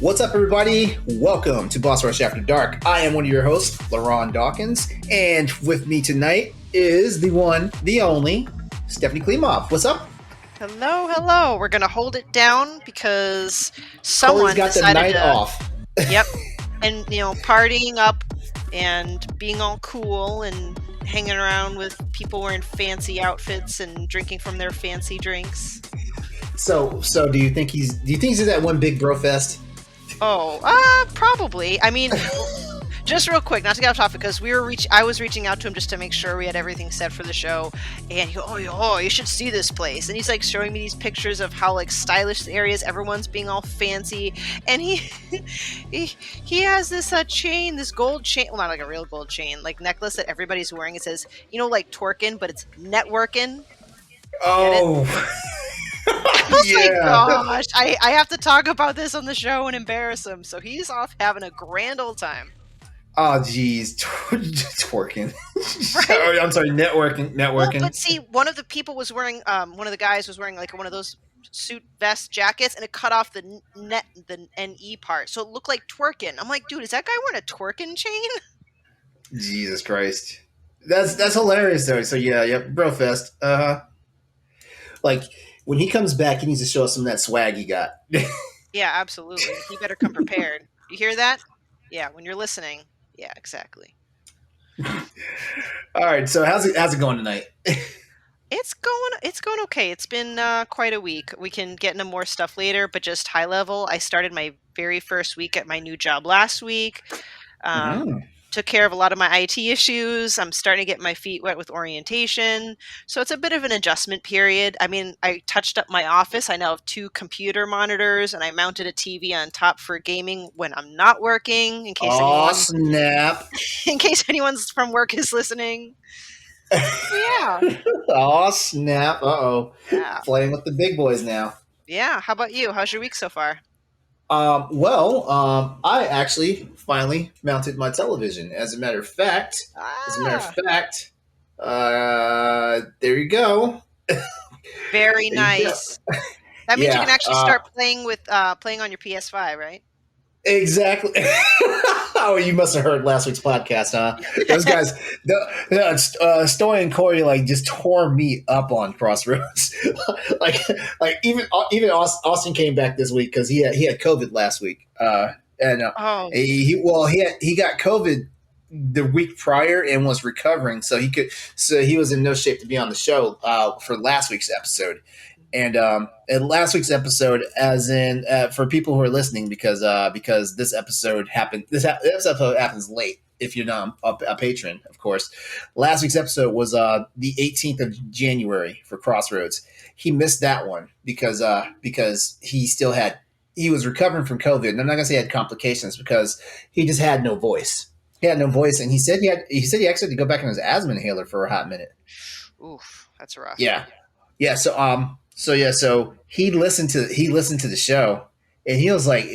What's up, everybody? Welcome to Boss Rush After Dark. I am one of your hosts, LeRon Dawkins, and with me tonight is the one, the only, Stephanie Klimov. What's up? Hello. We're gonna hold it down because someone got the night off. Yep, and partying up and being all cool and hanging around with people wearing fancy outfits and drinking from their fancy drinks. So do you think he's at one big bro fest? Oh, probably. I mean, just real quick, not to get off topic, because I was reaching out to him just to make sure we had everything set for the show, and he goes, oh, you should see this place, and he's like showing me these pictures of how like stylish the area is, everyone's being all fancy, and he has this chain, this gold chain, well, not like a real gold chain, like necklace that everybody's wearing. It says, like twerking, but it's networking. Oh. I was like, gosh, I have to talk about this on the show and embarrass him. So he's off having a grand old time. Oh, geez. Twerking. Right? I'm sorry, networking. Well, but see, one of the people was wearing, one of the guys was wearing like one of those suit vest jackets, and it cut off the NE part. So it looked like twerking. I'm like, dude, is that guy wearing a twerking chain? Jesus Christ. That's hilarious, though. So, yeah, bro fest. Like, when he comes back, he needs to show us some of that swag he got. Yeah, absolutely. He better come prepared. You hear that? Yeah, when you're listening. Yeah, exactly. All right, so how's it going tonight? It's going okay. It's been quite a week. We can get into more stuff later, but just high level, I started my very first week at my new job last week. Took care of a lot of my IT issues. I'm starting to get my feet wet with orientation. So it's a bit of an adjustment period. I mean, I touched up my office. I now have 2 computer monitors, and I mounted a TV on top for gaming when I'm not working. In case snap! In case anyone's from work is listening. Yeah. Oh, snap! Uh-oh. Yeah. Playing with the big boys now. Yeah. How about you? How's your week so far? I actually finally mounted my television. As a matter of fact, there you go. Very nice. That means you can actually start playing on your PS5, right? Exactly. Oh, you must have heard last week's podcast, huh? Those guys, Story and Corey, like just tore me up on Crossroads. like even Austin came back this week because he had COVID last week, he got COVID the week prior and was recovering, so he was in no shape to be on the show for last week's episode. And last week's episode, as in for people who are listening, because this episode happens late. If you're not a patron, of course. Last week's episode was the 18th of January for Crossroads. He missed that one because he was recovering from COVID, and I'm not gonna say he had complications because he just had no voice. He had no voice, and he said he actually had to go back on his asthma inhaler for a hot minute. Oof, that's rough. Yeah. So he listened to the show, and he was like,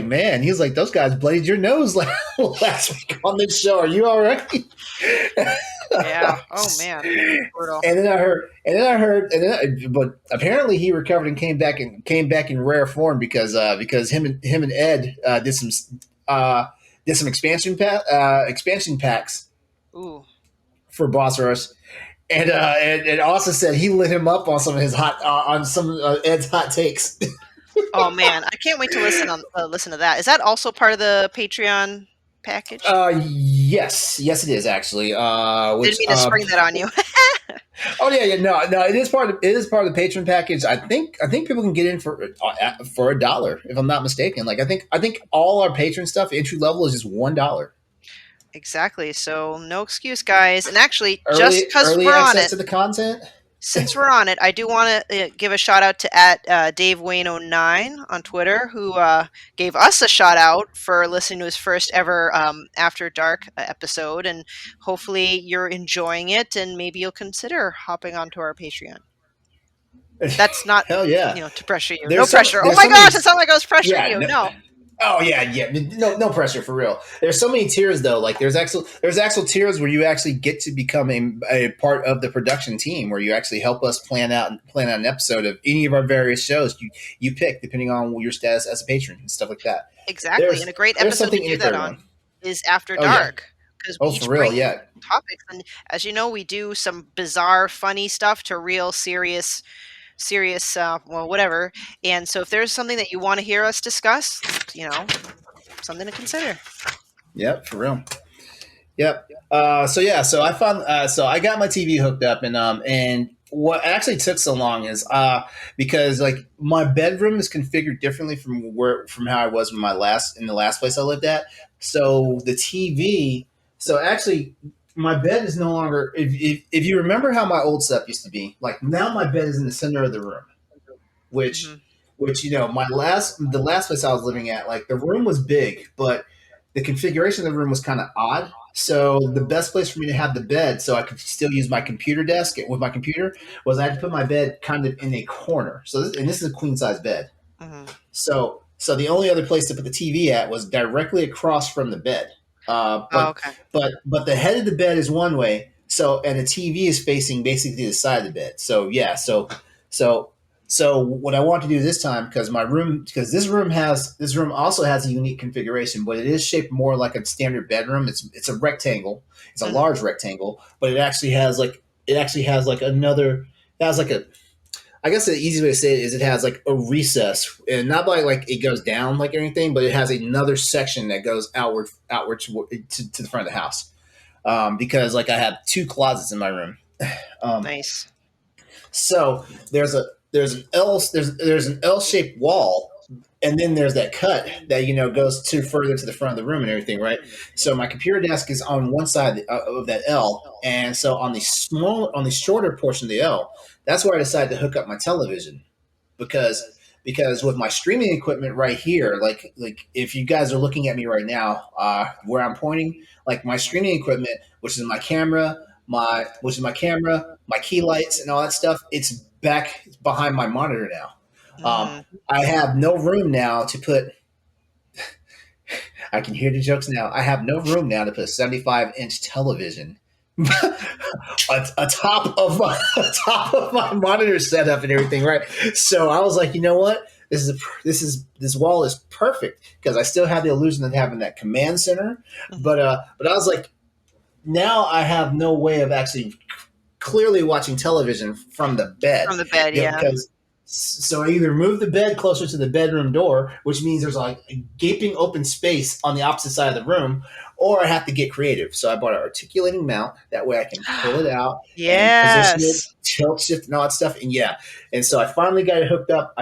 man, those guys bloodied your nose last week on this show. Are you all right? Yeah. Oh man. Brutal. But apparently he recovered and came back in rare form because him and Ed did some expansion packs. Ooh. For Boss Rush. And also said he lit him up on some of his Ed's hot takes. Oh man, I can't wait to listen to that. Is that also part of the Patreon package? Yes, it is actually. Didn't mean to spring that on you. Oh yeah, no, it is part of the Patreon package. I think people can get in for $1, if I'm not mistaken. Like I think all our Patreon stuff entry level is just $1. Exactly. So no excuse, guys. And actually, just because we're on it, to the content. Since we're on it, I do want to give a shout out to @DaveWayne09 on Twitter, who gave us a shout out for listening to his first ever After Dark episode, and hopefully you're enjoying it, and maybe you'll consider hopping onto our Patreon. That's not, hell yeah, to pressure you. No pressure. Oh my gosh, it sounded like I was pressuring you. No. Oh yeah. No pressure for real. There's so many tiers though. Like there's actual tiers where you actually get to become a part of the production team, where you actually help us plan out an episode of any of our various shows you pick, depending on your status as a patron and stuff like that. Exactly, and There's a great there's episode to something in do it for that everyone. on is After Oh yeah. Dark, because we Oh for each real. bring Yeah. topics, and as you know, we do some bizarre, funny stuff to real serious, well, whatever. And so, if there's something that you want to hear us discuss, something to consider. Yep. For real. Yep. So yeah, so I got my TV hooked up, and what actually took so long is because like my bedroom is configured differently from how I was in the last place I lived at. So the TV, so actually my bed is no longer. If you remember how my old stuff used to be, like now my bed is in the center of the room, which Hmm. the last place I was living at, like the room was big, but the configuration of the room was kind of odd. So the best place for me to have the bed, so I could still use my computer desk with my computer, was I had to put my bed kind of in a corner. This is a queen size bed. Hmm. So the only other place to put the TV at was directly across from the bed. Uh, Oh, but okay. but the head of the bed is one way. So and the TV is facing basically the side of the bed. So yeah. So so what I want to do this time, because this room also has a unique configuration, but it is shaped more like a standard bedroom. It's a rectangle. It's a Hmm. large rectangle, but it actually has like another. It has like a I guess the easy way to say it is it has like a recess, and not like it goes down like anything, but it has another section that goes outward to the front of the house. Because like I have two closets in my room. Um, Nice. so there's an L shaped wall, and then there's that cut that goes to further to the front of the room and everything, right? So my computer desk is on one side of that L, and so on the shorter portion of the L, that's where I decided to hook up my television because with my streaming equipment right here, like if you guys are looking at me right now, where I'm pointing, like my streaming equipment, which is my camera, my key lights, and all that stuff, it's back behind my monitor now. Hmm. I have no room now to put. I can hear the jokes now. I have no room now to put a 75-inch television atop of my atop of my monitor setup and everything, right? So I was like, you know what? This wall is perfect because I still have the illusion of having that command center, but I was like, now I have no way of actually clearly watching television from the bed. From the bed, yeah. Because so I either move the bed closer to the bedroom door, which means there's like a gaping open space on the opposite side of the room, or I have to get creative. So I bought an articulating mount. That way I can pull it out and position it, Yes. tilt shift, and all that stuff. And yeah, and so I finally got it hooked up.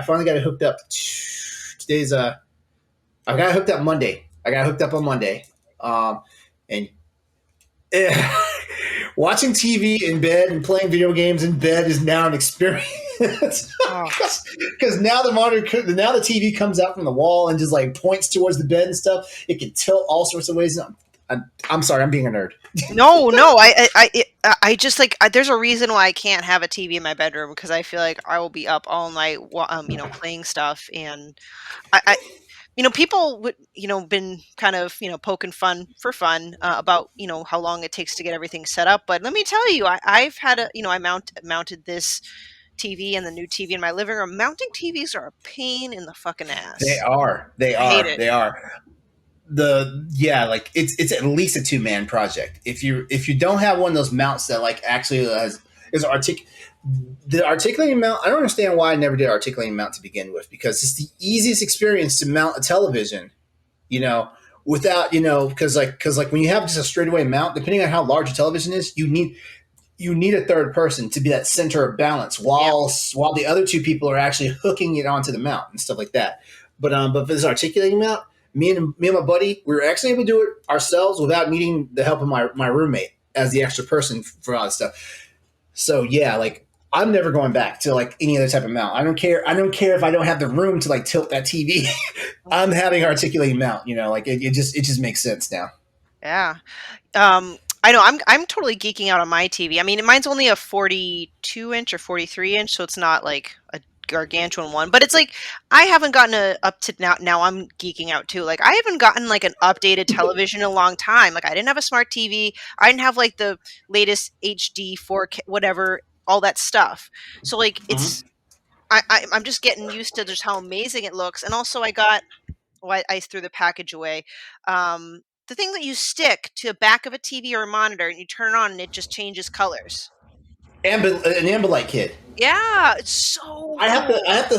Today's I got it hooked up Monday. I got it hooked up on Monday. And watching TV in bed and playing video games in bed is now an experience. Oh, Because now the TV comes out from the wall and just like points towards the bed and stuff. It can tilt all sorts of ways. I'm sorry, I'm being a nerd. no. I just like there's a reason why I can't have a TV in my bedroom because I feel like I will be up all night, playing stuff, and I people would, been kind of, poking fun for fun about, how long it takes to get everything set up. But let me tell you, I've had I mounted this TV and the new TV in my living room. Mounting TVs are a pain in the fucking They ass. are. They I hate are. it. They are. Like it's at least a two-man project. If you don't have one of those mounts that like actually is the articulating mount, I don't understand why I never did articulating mount to begin with, because it's the easiest experience to mount a television, you know, without, because when you have just a straightaway mount, depending on how large your television is, you need a third person to be that center of balance Yep. while the other two people are actually hooking it onto the mount and stuff like that. But for this articulating mount, me and my buddy, we were actually able to do it ourselves without needing the help of my roommate as the extra person for all this stuff. So yeah, like I'm never going back to like any other type of mount. I don't care. I don't care if I don't have the room to like tilt that TV. I'm having articulating mount. Like it just makes sense now. Yeah. I know I'm totally geeking out on my TV. I mean, mine's only a 42 inch or 43 inch, so it's not like a gargantuan one. But it's like I haven't gotten up to now. Now I'm geeking out too. Like I haven't gotten like an updated television in a long time. Like I didn't have a smart TV. I didn't have like the latest HD 4K whatever all that stuff. So like Mhm. I'm just getting used to just how amazing it looks. And also I got I threw the package away. The thing that you stick to the back of a TV or a monitor and you turn it on and it just changes colors. An Ambilight kit. Yeah, it's so I cool. have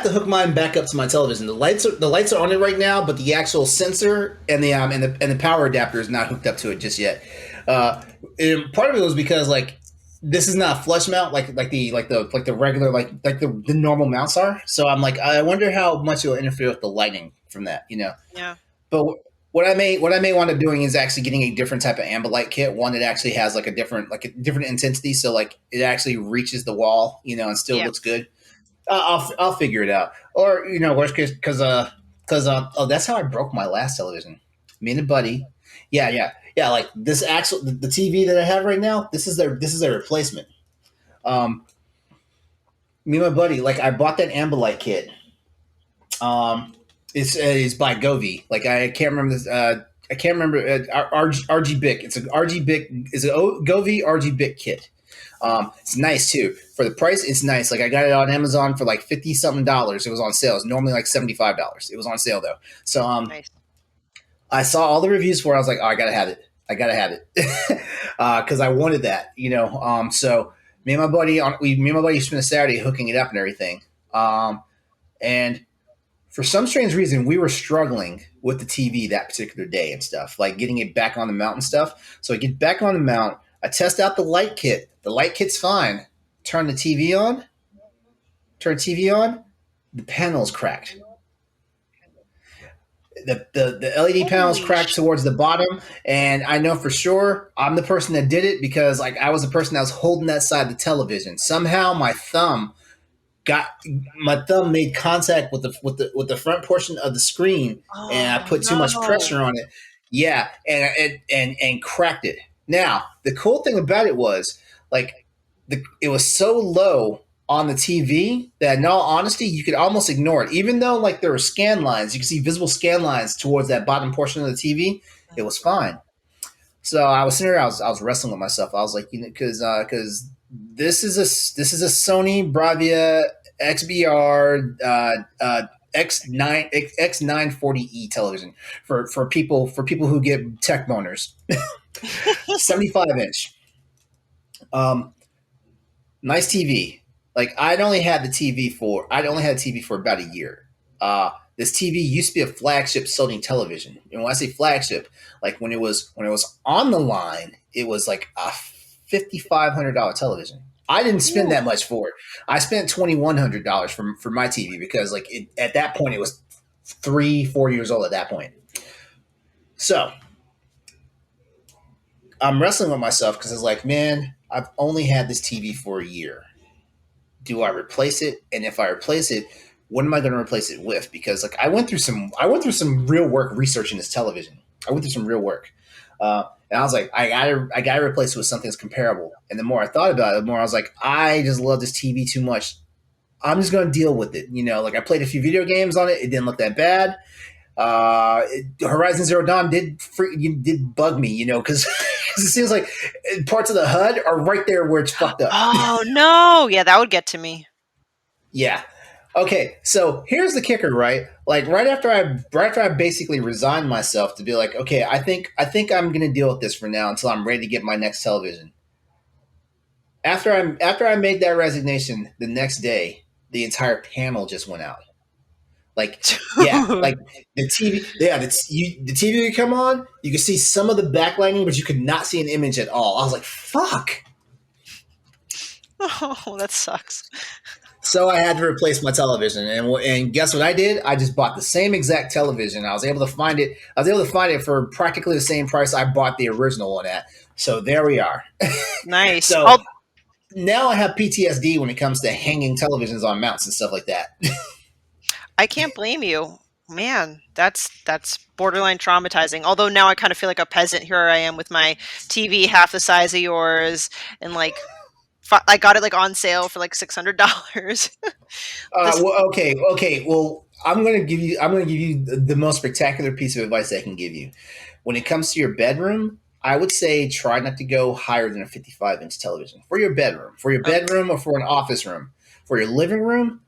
to hook mine back up to my television. The lights are on it right now, but the actual sensor and the power adapter is not hooked up to it just yet. And part of it was because like this is not a flush mount like the regular the normal mounts are. So I'm like I wonder how much it will interfere with the lighting from that, you know. Yeah. But what I may wind up doing is actually getting a different type of Ambilight kit, one that actually has like a different intensity, so like it actually reaches the wall, you know, and still Yeah. looks good. I'll figure it out. Or you know, worst case, because oh, that's how I broke my last television. Me and a buddy, yeah. Like this actual the TV that I have right now. This is their replacement. Um, Me and my buddy, like I bought that Ambilight kit. Um, it's by Govee. Like I can't remember this. I can't remember RG Bic. It's a RG Bic. It's a Govee RG Bic kit. It's nice too. For the price, it's nice. Like I got it on Amazon for like 50 something dollars. It was on sale. It's normally like $75. It was on sale though. So Nice. I saw all the reviews for it. I was like, oh, I gotta have it. I gotta have it because I wanted that. You know. So me and my buddy spent a Saturday hooking it up and everything. And for some strange reason, we were struggling with the TV that particular day and stuff, like getting it back on the mount and stuff. So I get back on the mount. I test out the light kit. The light kit's fine. Turn the TV on. Turn TV on. The panel's cracked. The LED panel's Holy cracked towards the bottom, and I know for sure I'm the person that did it because like I was the person that was holding that side of the television. Somehow got my thumb made contact with the front portion of the screen, and I Oh put too much no. pressure on it. Yeah, and cracked it. Now the cool thing about it was like it was so low on the TV that in all honesty you could almost ignore it, even though like there were scan lines. You could see visible scan lines towards that bottom portion of the TV. It was fine. So I was sitting there, I was wrestling with myself. I was like, you know, because this is a Sony Bravia XBR X940E television for people who get tech boners. 75 inch. Um, nice TV. Like I'd only had a TV for about a year. This TV used to be a flagship Sony television. And when I say flagship, like when it was on the line, it was like a $5,500 television. I didn't spend Ooh, that much for it. I spent $2,100 for my TV because like at that point it was 3 4 years old at that point. So I'm wrestling with myself because it's like, man, I've only had this TV for a year. Do I replace it? And if I replace it, what am I going to replace it with? Because like I went through some real work researching this television. I went through some real work, and I was like, I gotta replace it with something that's comparable. And the more I thought about it, the more I was like, I just love this TV too much. I'm just going to deal with it. You know, like I played a few video games on it. It didn't look that bad. Horizon Zero Dawn did bug me, you know, because it seems like parts of the HUD are right there where it's fucked up. oh no. Yeah, that would get to me. Yeah. Okay, so here's the kicker, right? Like right after I basically resigned myself to be like, okay, I think I'm gonna deal with this for now until I'm ready to get my next television. After I made that resignation, the next day, the entire panel just went out. Like yeah, like the TV would come on, you could see some of the backlighting, but you could not see an image at all. I was like, fuck. Oh, that sucks. So I had to replace my television, and guess what I did? I just bought the same exact television. I was able to find it. I was able to find it for practically the same price I bought the original one at. So there we are. Nice. So Oh, now I have PTSD when it comes to hanging televisions on mounts and stuff like that. I can't blame you. Man, that's borderline traumatizing. Although now I kind of feel like a peasant. Here I am with my TV half the size of yours and like I got it like on sale for like $600. Okay. Well, I'm gonna give you the most spectacular piece of advice I can give you. When it comes to your bedroom, I would say try not to go higher than a 55-inch television for your bedroom. For your Okay. bedroom or for an office room. For your living room,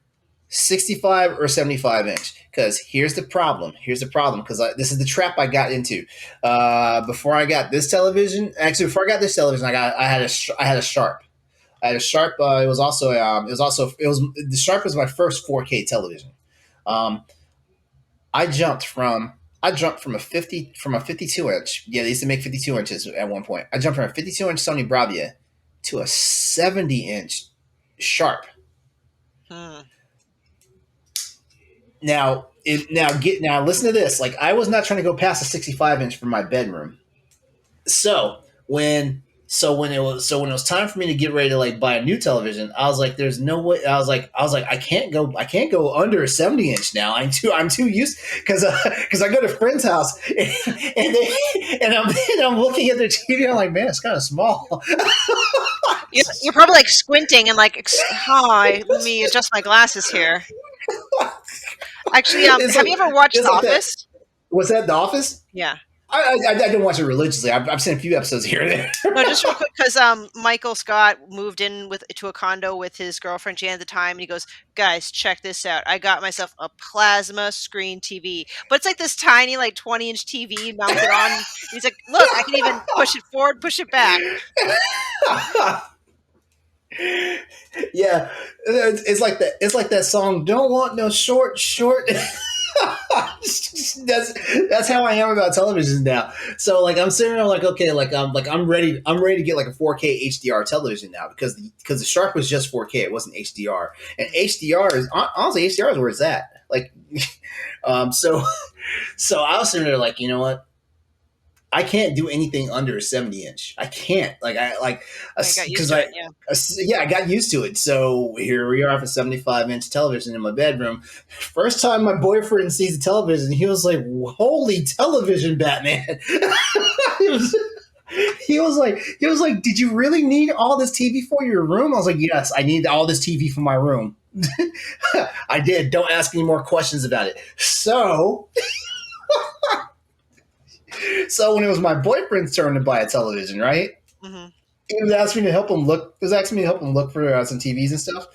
65 or 75-inch. Because here's the problem. Because this is the trap I got into. Before I got this television, I had a Sharp. I had a Sharp. The Sharp was my first 4K television. Um, I jumped from a 52 inch. Yeah, they used to make 52 inches at one point. I jumped from a 52 inch Sony Bravia to a 70-inch Sharp. Hmm. Now listen to this. Like, I was not trying to go past a 65-inch for my bedroom. So when it was time for me to get ready to like buy a new television, I was like, "There's no way." I can't go under a 70-inch now. I'm too used because I go to friends' house and I'm looking at their TV. I'm like, man, it's kind of small. You're probably like squinting and like, hi, let me adjust my glasses here. Actually, have you ever watched The Office? Was that The Office? Yeah. I didn't watch it religiously. I've seen a few episodes here and there. No, just real quick, because Michael Scott moved in to a condo with his girlfriend Jan at the time, and he goes, "Guys, check this out! I got myself a plasma screen TV, but it's like this tiny, like 20-inch TV mounted on." He's like, "Look, I can even push it forward, push it back." Yeah, it's like that. It's like that song. Don't want no short. That's how I am about televisions now. So like I'm sitting there like, okay, I'm ready to get like a 4K HDR television now because the Sharp was just 4K, it wasn't HDR, and HDR is honestly HDR is where it's at. Like, so I was sitting there like, you know what? I can't do anything under a 70-inch. I can't. Because I got used to it. So here we are with a 75-inch television in my bedroom. First time my boyfriend sees the television, he was like, "Holy television, Batman!" he was like, "Did you really need all this TV for your room?" I was like, "Yes, I need all this TV for my room." I did. Don't ask any more questions about it. So when it was my boyfriend's turn to buy a television, right? Mm-hmm. He was asking me to help him look. He was asking me to help him look for some TVs and stuff,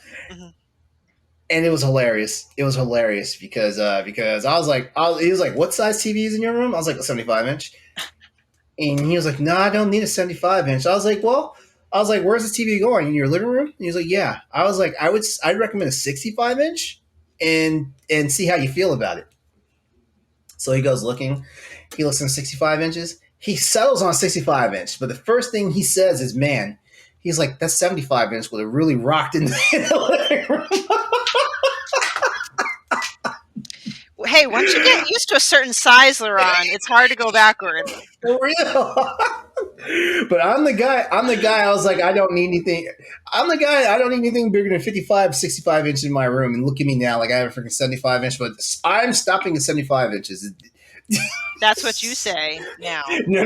and it was hilarious. It was hilarious because I was like, he was like, "What size TV is in your room?" I was like, "A 75-inch," and he was like, "No, I don't need a 75-inch." I was like, "Where's the TV going? In your living room?" And he was like, "Yeah." I was like, I'd recommend a 65-inch and see how you feel about it. So he goes looking. He looks in 65 inches. He settles on 65-inch, but the first thing he says is, "Man," he's like, "that 75-inch would have really rocked in the living room." Hey, once you get used to a certain size, LeRon, it's hard to go backwards. For real. But I'm the guy. I was like, I don't need anything. I'm the guy. I don't need anything bigger than 55, 65 inches in my room. And look at me now, like I have a freaking 75-inch, but I'm stopping at 75 inches. That's what you say now. No.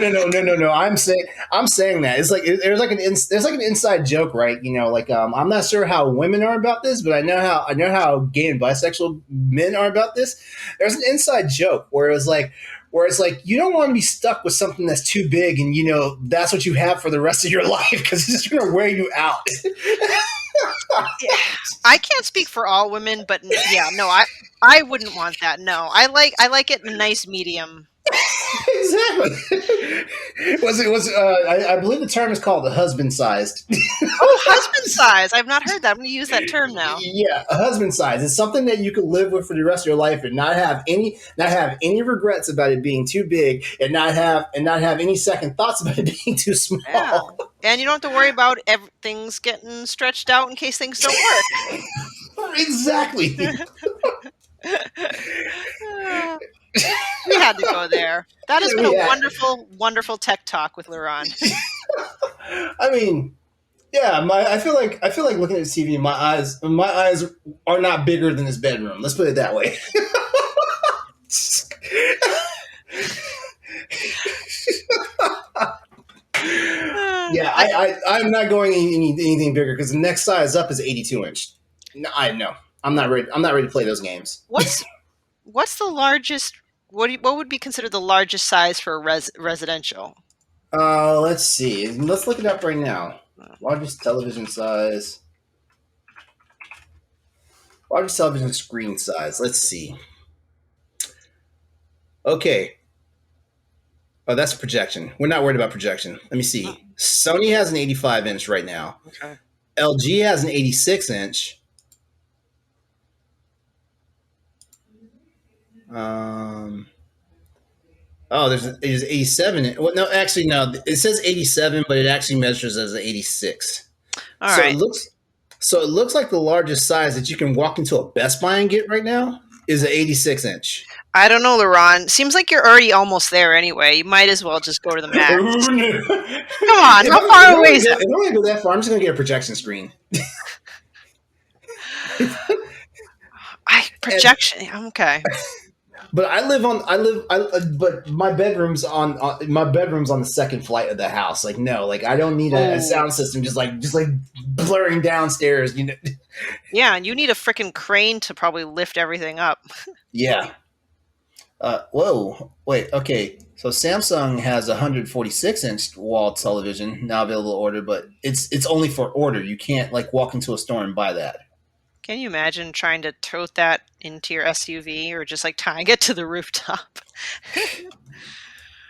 I'm saying that it's like there's like an inside joke, right? You know, like I'm not sure how women are about this, but I know how gay and bisexual men are about this. There's an inside joke where it's like you don't want to be stuck with something that's too big, and you know that's what you have for the rest of your life because it's just going to wear you out. Yeah. I can't speak for all women, but yeah, no, I wouldn't want that. No, I like it in a nice medium. Exactly. I believe the term is called the husband sized. Oh, husband size. I've not heard that. I'm going to use that term now. Yeah, a husband size. It's something that you can live with for the rest of your life and not have any regrets about it being too big and not have any second thoughts about it being too small. Yeah. And you don't have to worry about things getting stretched out in case things don't work. Exactly. We had to go there. That has been a wonderful, wonderful tech talk with LeRon. I mean, yeah, I feel like looking at the TV, my eyes are not bigger than this bedroom. Let's put it that way. Yeah, I'm not going anything bigger because the next size up is 82 inch. No, I'm not ready. I'm not ready to play those games. What's the largest? What would be considered the largest size for residential? Let's see. Let's look it up right now. Largest television size. Largest television screen size. Let's see. Okay. Oh, that's projection. We're not worried about projection. Let me see. Sony has an 85 inch right now. Okay. LG has an 86 inch. Oh, there's 87. Well, no, actually, no. It says 87, but it actually measures as an 86. All so right. it looks like the largest size that you can walk into a Best Buy and get right now is an 86 inch. I don't know, LeRon. Seems like you're already almost there anyway. You might as well just go to the max. Come on, how far away is that? If I'm going to go that far, I'm just going to get a projection screen. Projection. Okay. But but my bedroom's on the second flight of the house. Like, no, like I don't need a sound system just like blurring downstairs, you know. Yeah, and you need a freaking crane to probably lift everything up. Yeah. Whoa. Wait. Okay. So Samsung has a 146-inch wall television now available to order, but it's only for order. You can't like walk into a store and buy that. Can you imagine trying to tote that into your SUV or just like tying it to the rooftop?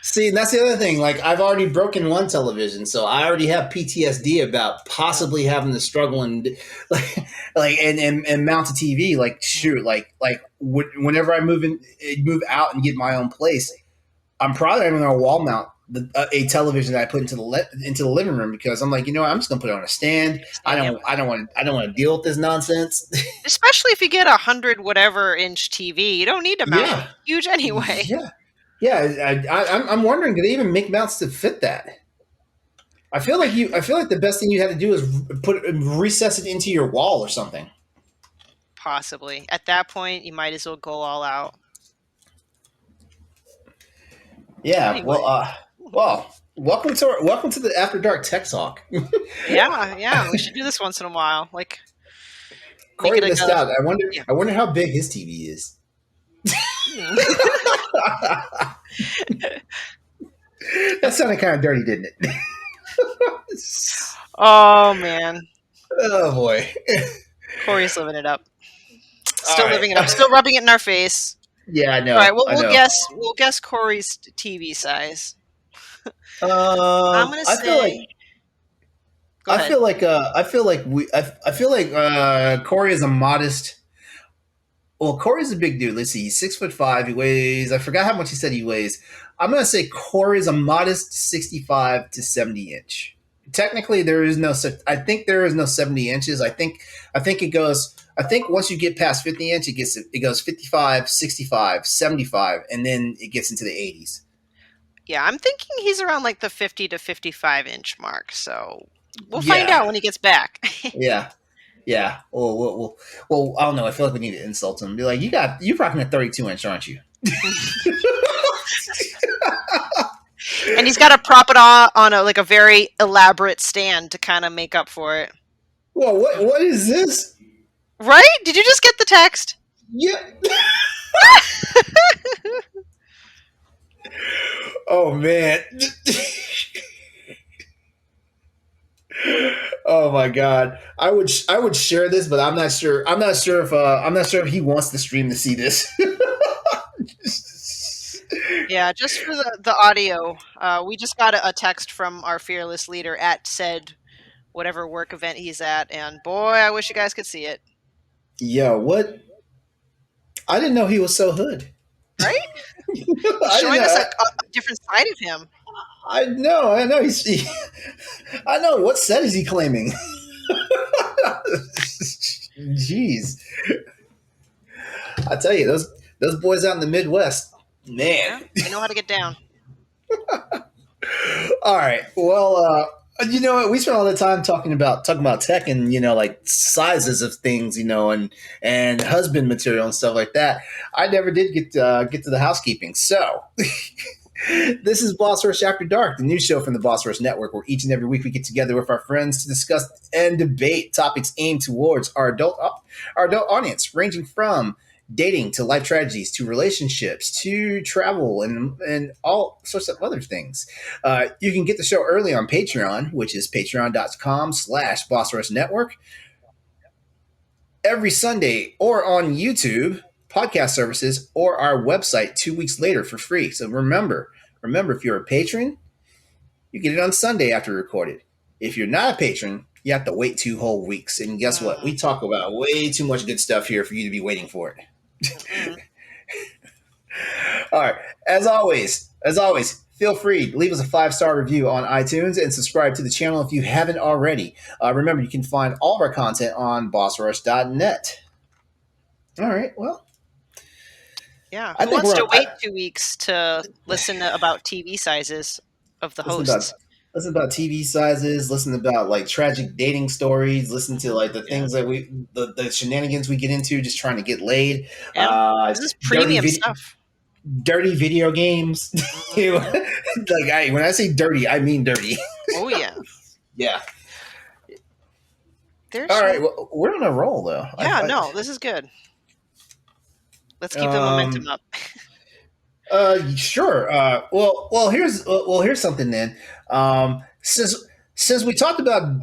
See, that's the other thing. Like, I've already broken one television, so I already have PTSD about possibly having to struggle and and mount a TV. Like, shoot, whenever I move out and get my own place, I'm probably going to wall mount a television that I put into the living room because I'm like, you know what, I'm just going to put it on a stand. I don't want to deal with this nonsense. Especially if you get 100 whatever inch TV, you don't need to mount it. Huge anyway. Yeah. I'm wondering, do they even make mounts to fit that? I feel like the best thing you have to do is recess it into your wall or something. Possibly. At that point, you might as well go all out. Yeah. Anyway. Well, welcome to the After Dark Tech Talk. Yeah. We should do this once in a while. Like, Corey missed out. I wonder how big his TV is. That sounded kind of dirty, didn't it? Oh man. Oh boy. Corey's living it up. Still living it up. Still rubbing it in our face. Yeah, I know. All right, we'll guess Corey's TV size. I'm gonna say. I feel like Corey is a modest. Well, Corey's a big dude. Let's see, he's 6'5". He weighs. I forgot how much he said he weighs. I'm gonna say Corey's a modest 65 to 70 inch. Technically, there is no. I think there is no 70 inches. I think it goes. I think once you get past 50 inch, it goes 55, 65, 75, and then it gets into the 80s. Yeah, I'm thinking he's around like the 50 to 55 inch mark. So we'll find out when he gets back. Yeah. Well, I don't know. I feel like we need to insult him. Be like, you're rocking a 32 inch, aren't you? And he's got to prop it on a very elaborate stand to kind of make up for it. Well, what is this? Right? Did you just get the text? Yeah. Oh man. Oh my god. I would share this, but I'm not sure if he wants the stream to see this. Yeah, just for the audio, we just got a text from our fearless leader at said whatever work event he's at, and boy, I wish you guys could see it. Yeah, what? I didn't know he was so hood. Right? He's showing us a different side of him. I know. I know. What set is he claiming? Jeez. I tell you, those boys out in the Midwest, man. Yeah, they know how to get down. All right. Well, you know what? We spent all the time talking about tech and, like sizes of things, and husband material and stuff like that. I never did get to the housekeeping. So This is Boss Rush After Dark, the new show from the Boss Rush Network, where each and every week we get together with our friends to discuss and debate topics aimed towards our adult audience, ranging from dating to life tragedies to relationships to travel and all sorts of other things. You can get the show early on Patreon, which is patreon.com/Boss Rush Network, every Sunday, or on YouTube, podcast services, or our website 2 weeks later for free. So remember, if you're a patron, you get it on Sunday after recorded. If you're not a patron, you have to wait 2 whole weeks. And guess what? We talk about way too much good stuff here for you to be waiting for it. All right. As always, feel free to leave us a 5-star review on iTunes and subscribe to the channel if you haven't already. Remember, you can find all of our content on bossrush.net. All right. Well, yeah. Who wants to wait 2 weeks to listen about TV sizes of the hosts? Listen about TV sizes, listen about like tragic dating stories, listen to like the things that the shenanigans we get into just trying to get laid. This is premium stuff. Dirty video games. Like when I say dirty, I mean dirty. Oh yeah. Yeah. All right, well, we're on a roll though. Yeah, this is good. Let's keep the momentum up. Sure. Well, here's something then. Since we talked about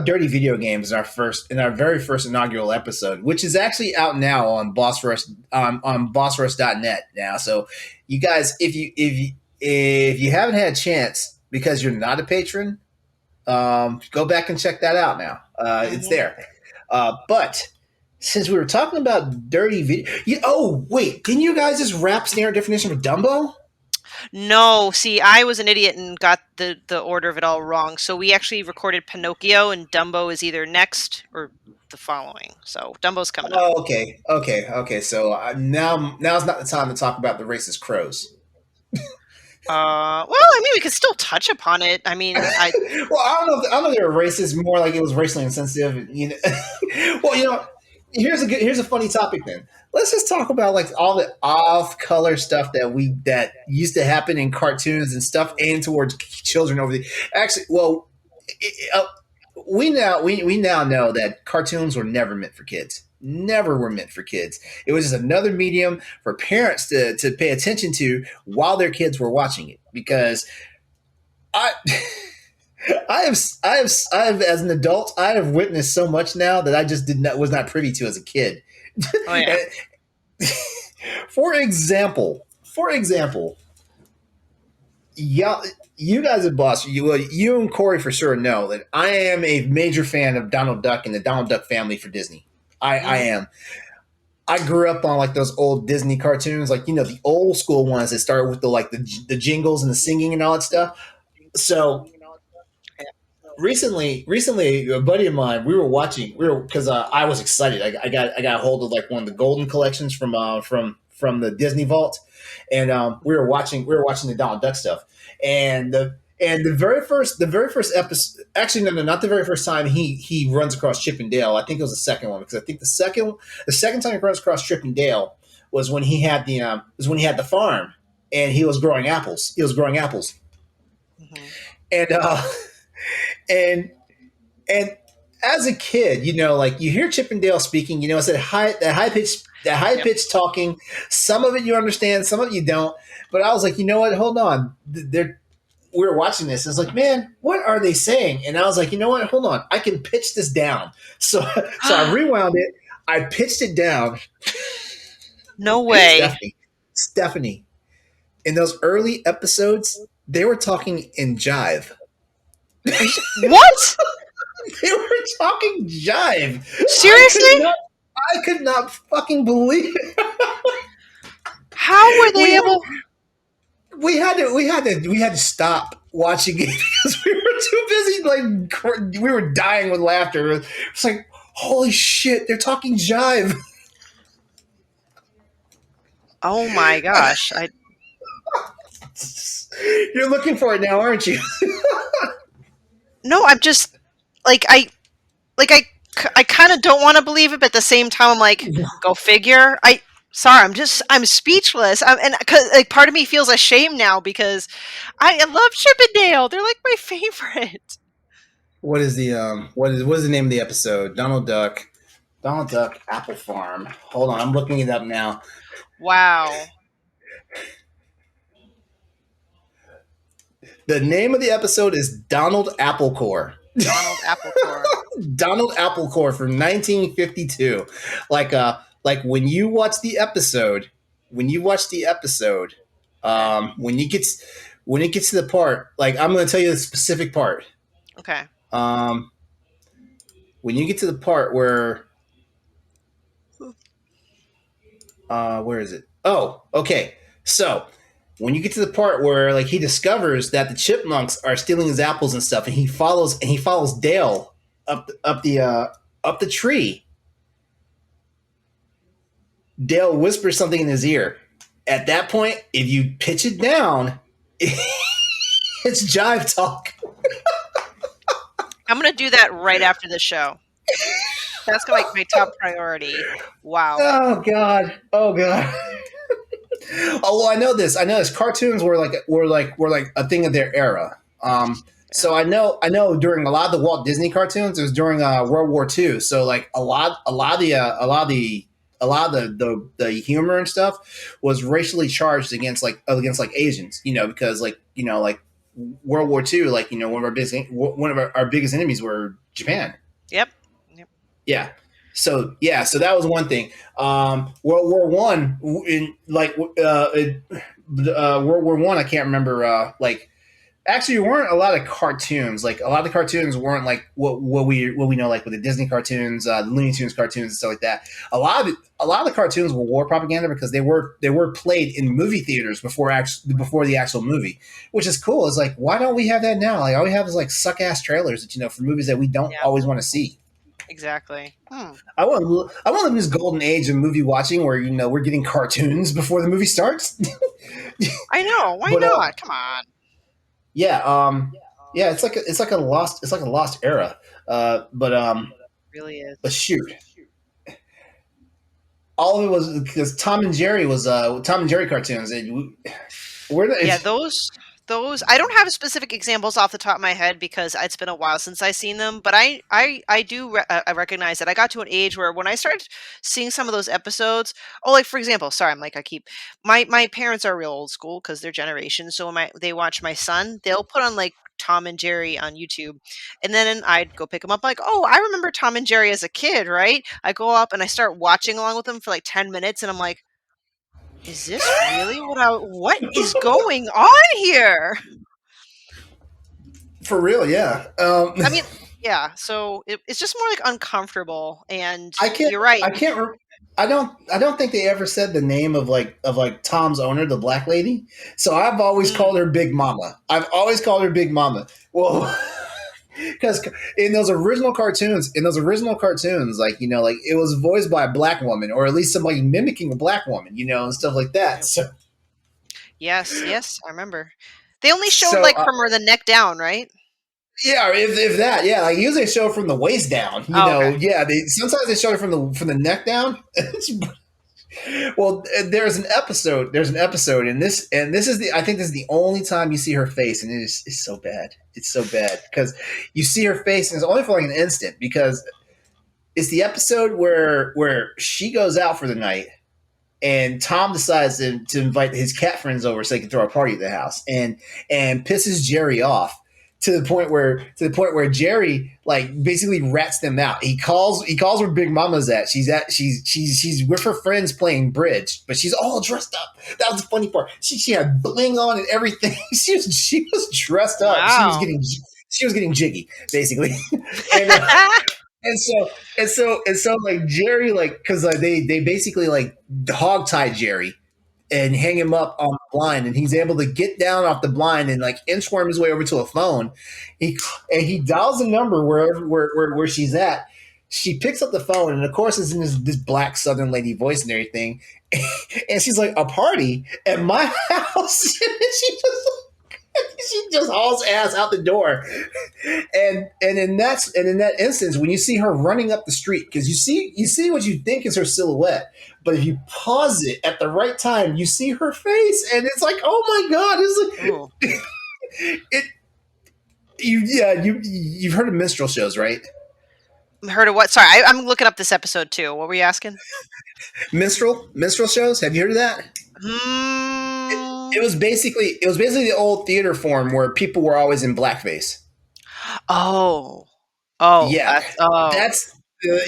dirty video games in our very first inaugural episode, which is actually out now on on bossrush.net now. So you guys, if you haven't had a chance because you're not a patron, go back and check that out now. It's there. But since we were talking about dirty video, wait, didn't you guys just rap standard definition for Dumbo? No, see, I was an idiot and got the order of it all wrong. So we actually recorded Pinocchio, and Dumbo is either next or the following. So Dumbo's coming up. Oh, okay. So now's not the time to talk about the racist crows. Well, I mean, we could still touch upon it. I mean, I don't know if they were racist. More like it was racially insensitive. Well, here's a funny topic then. Let's just talk about like all the off-color stuff that used to happen in cartoons and stuff aimed towards children over the. Actually, well, we now know that cartoons were never meant for kids. Never were meant for kids. It was just another medium for parents to pay attention to while their kids were watching it. Because I have as an adult, I have witnessed so much now that I just was not privy to as a kid. Oh yeah. For example, you guys at Boss, you and Corey for sure know that I am a major fan of Donald Duck and the Donald Duck family for Disney. I am. I grew up on like those old Disney cartoons, like the old school ones that started with the jingles and the singing and all that stuff. So recently, a buddy of mine, because I was excited. I got a hold of like one of the golden collections from the Disney Vault, and we were watching the Donald Duck stuff, and the very first episode, actually no, not the very first time he runs across Chip and Dale. I think it was the second one, because I think the second time he runs across Chip and Dale was when he had the farm and he was growing apples. Mm-hmm. And as a kid, like you hear Chip and Dale speaking, it's that high pitched talking. Some of it you understand, some of it you don't. But I was like, you know what? Hold on. We were watching this. It's like, man, what are they saying? And I was like, you know what? Hold on. I can pitch this down. So I rewound it. I pitched it down. No way. Stephanie, in those early episodes, they were talking in jive. What? They were talking jive. Seriously? I could not fucking believe it. How were they able? We had to stop watching it because we were too busy. Like we were dying with laughter. It's like, holy shit, they're talking jive. Oh my gosh! You're looking for it now, aren't you? No, I'm just I kind of don't want to believe it, but at the same time, I'm like, go figure. Sorry, I'm speechless. And cause like part of me feels ashamed now because I love Chip and Dale. They're like my favorite. What is the what is the name of the episode? Donald Duck Apple Farm. Hold on, I'm looking it up now. Wow. The name of the episode is Donald Applecore. Donald Applecore. Donald Applecore from 1952. Like when you watch the episode, Okay. when it gets to the part, like I'm going to tell you the specific part. Okay. Um, when you get to the part where is it? Oh, okay. So when you get to the part where like he discovers that the chipmunks are stealing his apples and stuff, and he follows Dale up the tree. Dale whispers something in his ear. At that point, if you pitch it down, it's jive talk. I'm gonna do that right after the show. That's like my top priority. Wow. Oh god. Oh god. Oh, well, I know this. I know this. Cartoons were like a thing of their era. So I know during a lot of the Walt Disney cartoons, it was during World War II. So like a lot of the humor and stuff was racially charged against like Asians. You know, because like World War II, like one of our biggest enemies were Japan. Yep. Yep. So that was one thing. World War One, in World War One, I can't remember. Actually, there weren't a lot of cartoons. Like a lot of the cartoons weren't like what we know, like with the Disney cartoons, the Looney Tunes cartoons, and stuff like that. A lot of the cartoons were war propaganda because they were played in movie theaters before the actual movie, which is cool. It's like, why don't we have that now? Like all we have is like suck ass trailers that for movies that we don't always want to see. Exactly. I want to live in this golden age of movie watching where we're getting cartoons before the movie starts. I know. Why not? Come on. Yeah, yeah. It's like a lost era. But It really is. but shoot, all of it was because Tom and Jerry cartoons. Yeah, those I don't have specific examples off the top of my head because it's been a while since I seen them, but I do I recognize that I got to an age where when I started seeing some of those episodes, oh, like for example, sorry, I'm like I keep my parents are real old school because they're generation, so when they watch my son, they'll put on like Tom and Jerry on YouTube, and then I'd go pick them up like, oh, I remember Tom and Jerry as a kid, right? I go up and I start watching along with them for like 10 minutes, and I'm like, is this really what is going on here? For real, yeah. I mean, yeah, so it's just more like uncomfortable, and I can't. you're right. I can't. I don't think they ever said the name of Tom's owner, the black lady. So I've always called her Big Mama. I've always called her Big Mama. Well, because in those original cartoons, like like it was voiced by a black woman, or at least somebody mimicking a black woman, and stuff like that. So Yes, I remember. They only showed so like from her the neck down, right? yeah, if that, yeah, like usually they show from the waist down. Okay. Yeah, sometimes they show it from the neck down. Well, there's an episode, and this is I think this is the only time you see her face, and it's so bad. It's so bad because you see her face, and it's only for like an instant because it's the episode where she goes out for the night, and Tom decides to invite his cat friends over so they can throw a party at the house, and pisses Jerry off to the point where Jerry like basically rats them out. He calls where Big Mama's at. She's with her friends playing bridge, but she's all dressed up. That was the funny part. She had bling on and everything. She was dressed up. Wow. She was getting jiggy basically, and. And so like Jerry, like, because they basically like hog tie Jerry and hang him up on the blind, and he's able to get down off the blind and like inchworm his way over to a phone. He dials a number where she's at. She picks up the phone, and of course it's in this black Southern lady voice and everything. And she's like, a party at my house. And she just she just hauls ass out the door. And in that instance, when you see her running up the street, because you see what you think is her silhouette, but if you pause it at the right time, you see her face, and it's like, oh my god, Oh, it's like it. You've heard of minstrel shows, right? heard of what? Sorry, I'm looking up this episode too. What were you asking? Minstrel shows. Have you heard of that? It Mm, was basically the old theater form where people were always in blackface. oh, oh, Yeah, oh, that's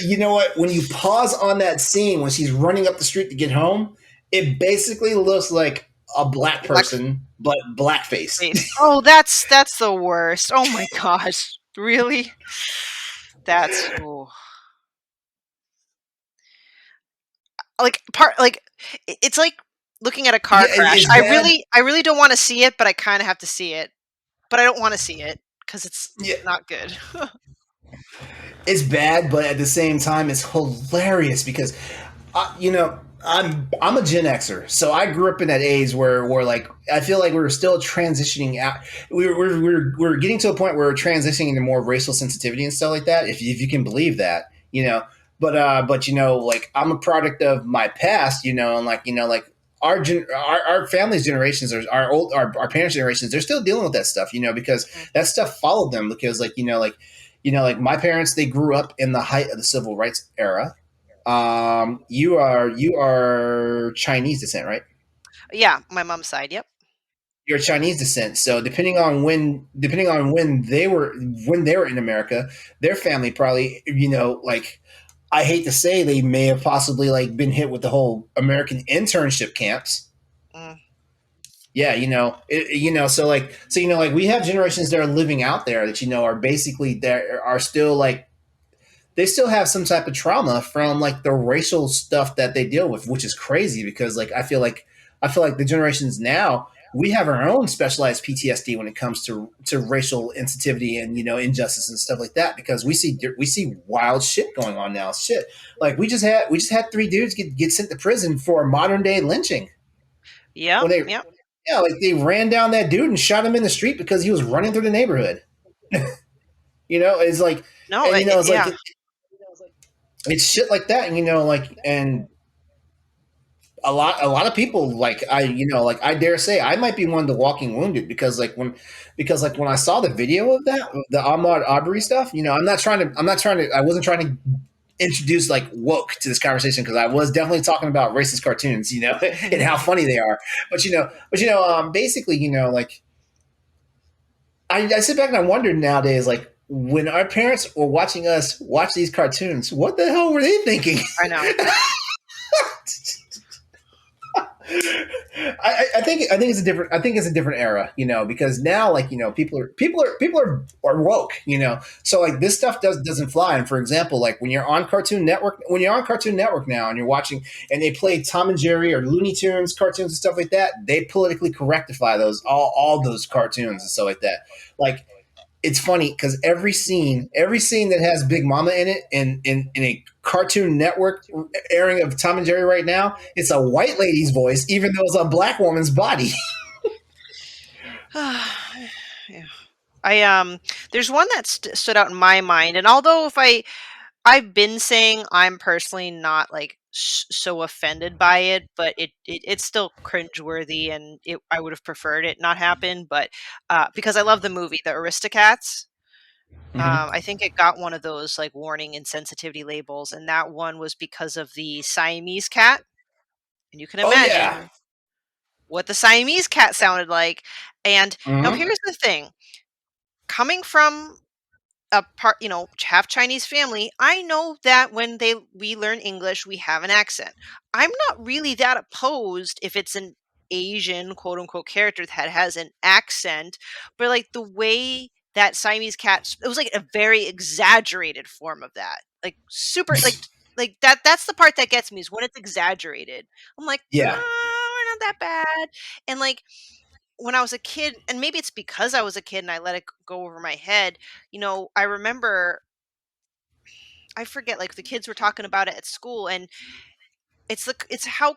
you know what? When you pause on that scene when she's running up the street to get home, it basically looks like a black black person but blackface. face. Oh, that's the worst. Oh my gosh, really? That's ooh. It's like looking at a car Yeah, crash. it's bad. I really don't want to see it, but I kind of have to see it. But I don't want to see it because it's Yeah, not good. it's bad, but at the same time, it's hilarious because, I'm a Gen Xer, so I grew up in that age where like I feel like we were still transitioning out. We were getting to a point where we're transitioning into more racial sensitivity and stuff like that. If you can believe that, you know. But like I'm a product of my past, and like our family's generations, or our parents' generations, they're still dealing with that stuff, because Mm. that stuff followed them because like my parents, they grew up in the height of the civil rights era. You are Chinese descent, right? Yeah, my mom's side. Yep. You're Chinese descent. So depending on when they were in America, their family probably, like, I hate to say, they may have possibly like been hit with the whole American internship camps. Mm. Yeah, so we have generations that are living out there that are basically there are still like they still have some type of trauma from like the racial stuff that they deal with, which is crazy because like I feel like the generations now, we have our own specialized PTSD when it comes to racial insensitivity and injustice and stuff like that because we see wild shit going on now. Shit, like we just had three dudes get sent to prison for modern day lynching Yep. when they Yep. yeah, like they ran down that dude and shot him in the street because he was running through the neighborhood. It's like, No. and it's like Yeah. it's shit like that, and a lot of people, like I dare say I might be one of the walking wounded because when I saw the video of that, the Ahmaud Arbery stuff, I wasn't trying to introduce like woke to this conversation because I was definitely talking about racist cartoons, and how funny they are. Basically, like I sit back and I wonder nowadays, like when our parents were watching us watch these cartoons, what the hell were they thinking? I know. I think it's a different era, because now, like, people are woke, so like this stuff doesn't fly. And for example, like when you're on Cartoon Network now and you're watching and they play Tom and Jerry or Looney Tunes cartoons and stuff like that, they politically correctify all those cartoons and stuff like that. Like, it's funny because every scene that has Big Mama in it, in a Cartoon Network airing of Tom and Jerry right now, it's a white lady's voice, even though it's a black woman's body. Yeah. There's one that stood out in my mind, and although if I've been saying I'm personally not like so offended by it, but it's still cringeworthy, and I would have preferred it not happen. But because I love the movie, the Aristocats, Hmm. I think it got one of those like warning and sensitivity labels, and that one was because of the Siamese cat, and you can Oh yeah. imagine what the Siamese cat sounded like. And now Hmm. here's the thing: coming from a part, half Chinese family, I know that when we learn English, we have an accent. I'm not really that opposed if it's an Asian quote unquote character that has an accent, but like the way that Siamese cat, it was like a very exaggerated form of that, like super, like that's the part that gets me is when it's exaggerated. I'm like, Yeah. we're not that bad, and like when I was a kid, and maybe it's because I was a kid and I let it go over my head, I remember I forget, like, the kids were talking about it at school, and it's how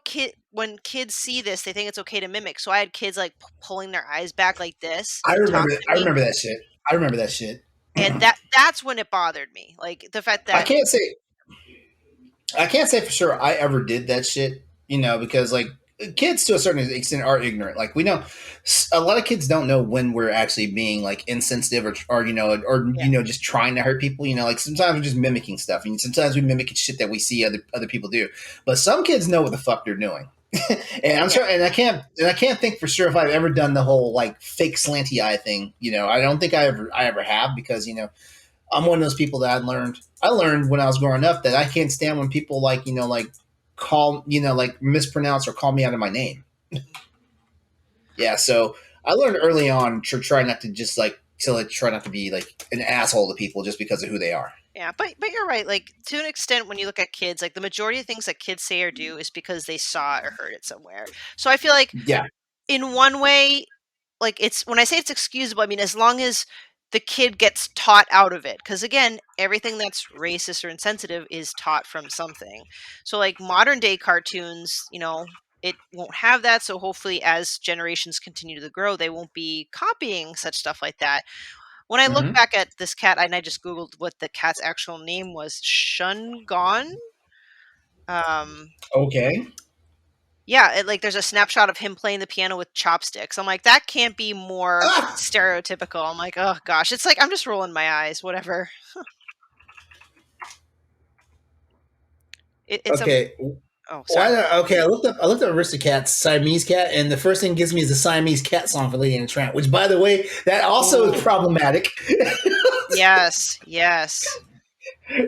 when kids see this, they think it's okay to mimic. So I had kids like pulling their eyes back like this I to remember. talk to I me, remember that shit. I remember that shit. and that's when it bothered me. Like the fact I that can't say. I can't say for sure I ever did that shit. Because like kids to a certain extent are ignorant. Like we know a lot of kids don't know when we're actually being like insensitive or just trying to hurt people. Like sometimes we're just mimicking stuff, and sometimes we mimic shit that we see other people do. But some kids know what the fuck they're doing. And I'm sure, and I can't think for sure if I've ever done the whole like fake slanty eye thing. I don't think I ever have because I'm one of those people that I learned when I was growing up that I can't stand when people like call like mispronounce or call me out of my name. Yeah, so I learned early on to try not to just like try not to be like an asshole to people just because of who they are. Yeah, but you're right. Like to an extent, when you look at kids, like the majority of things that kids say or do is because they saw or heard it somewhere. So I feel like Yeah. in one way, like it's when I say it's excusable, I mean as long as the kid gets taught out of it. Because again, everything that's racist or insensitive is taught from something. So like modern day cartoons, it won't have that. So hopefully, as generations continue to grow, they won't be copying such stuff like that. When I look Mm-hmm. back at this cat, and I just googled what the cat's actual name was, Shungon. Um, Okay. yeah, like there's a snapshot of him playing the piano with chopsticks. I'm like, that can't be more Ah! stereotypical. I'm like, oh gosh, it's like I'm just rolling my eyes. Whatever. It's a Okay. oh sorry. Why? Okay, I looked up Aristocats Siamese cat, and the first thing it gives me is the Siamese cat song for Lady and the Tramp, which, by the way, that also is Ooh, problematic. yes, yes.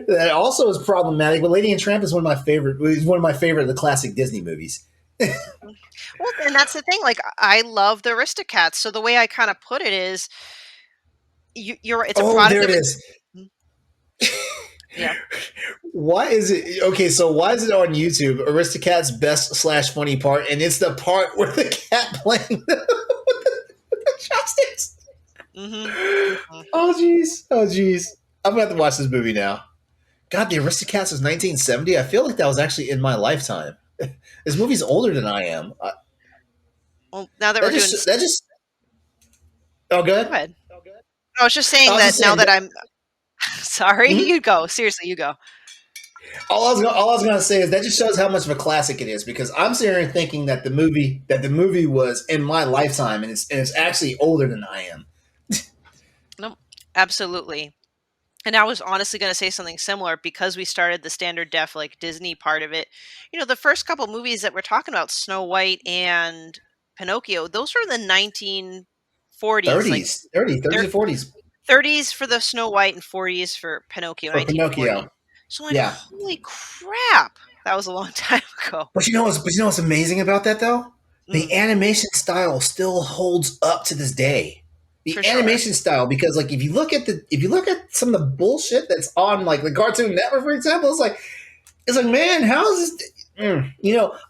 That also is problematic. But Lady and the Tramp is one of my favorite. Is one of my favorite of the classic Disney movies. Well, and that's the thing. Like, I love the Aristocats. So the way I kind of put it is, you're right. It's a Oh, product there it of it. is. Yeah. Why is it okay? So why is it on YouTube? Aristocats best / funny part, and it's the part where the cat playing with the chopsticks. Mm-hmm. Mm-hmm. Oh jeez, oh jeez. I'm gonna have to watch this movie now. God, the Aristocats was 1970. I feel like that was actually in my lifetime. This movie's older than I am. Well, now that That we're doing, just that just. Oh, go good. ahead. I was just I saying was that just now saying. that I'm sorry, Mhm. you go. Seriously, you go. All I was gonna say is that just shows how much of a classic it is because I'm sitting here thinking that the movie was in my lifetime and it's actually older than I am. No, absolutely. And I was honestly going to say something similar because we started the standard def like Disney part of it. The first couple movies that we're talking about, Snow White and Pinocchio, those were the 1940s, like 30s, 30s thir- and 40s 30s for the Snow White and 40s for Pinocchio, for 1940. Pinocchio. So like, Yeah, holy crap, that was a long time ago. but you know what's amazing about that though? Mm, The animation style still holds up to this day. The for sure. animation style, because like if you look at some of the bullshit that's on like the Cartoon Network, for example, it's like, man, how is this?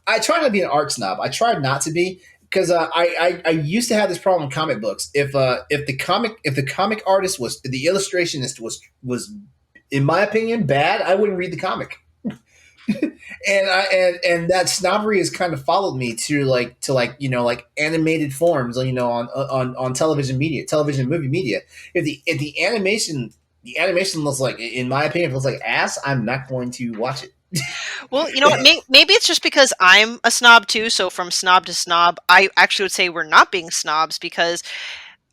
I try not to be an art snob. I tried not to be because I used to have this problem with comic books. If the comic artist was the illustrationist was in my opinion bad, I wouldn't read the comic. And that snobbery has kind of followed me to animated forms, on television movie media. If the animation looks like, in my opinion, if it looks like ass, I'm not going to watch it. Well, you know what? Maybe it's just because I'm a snob too. So from snob to snob, I actually would say we're not being snobs because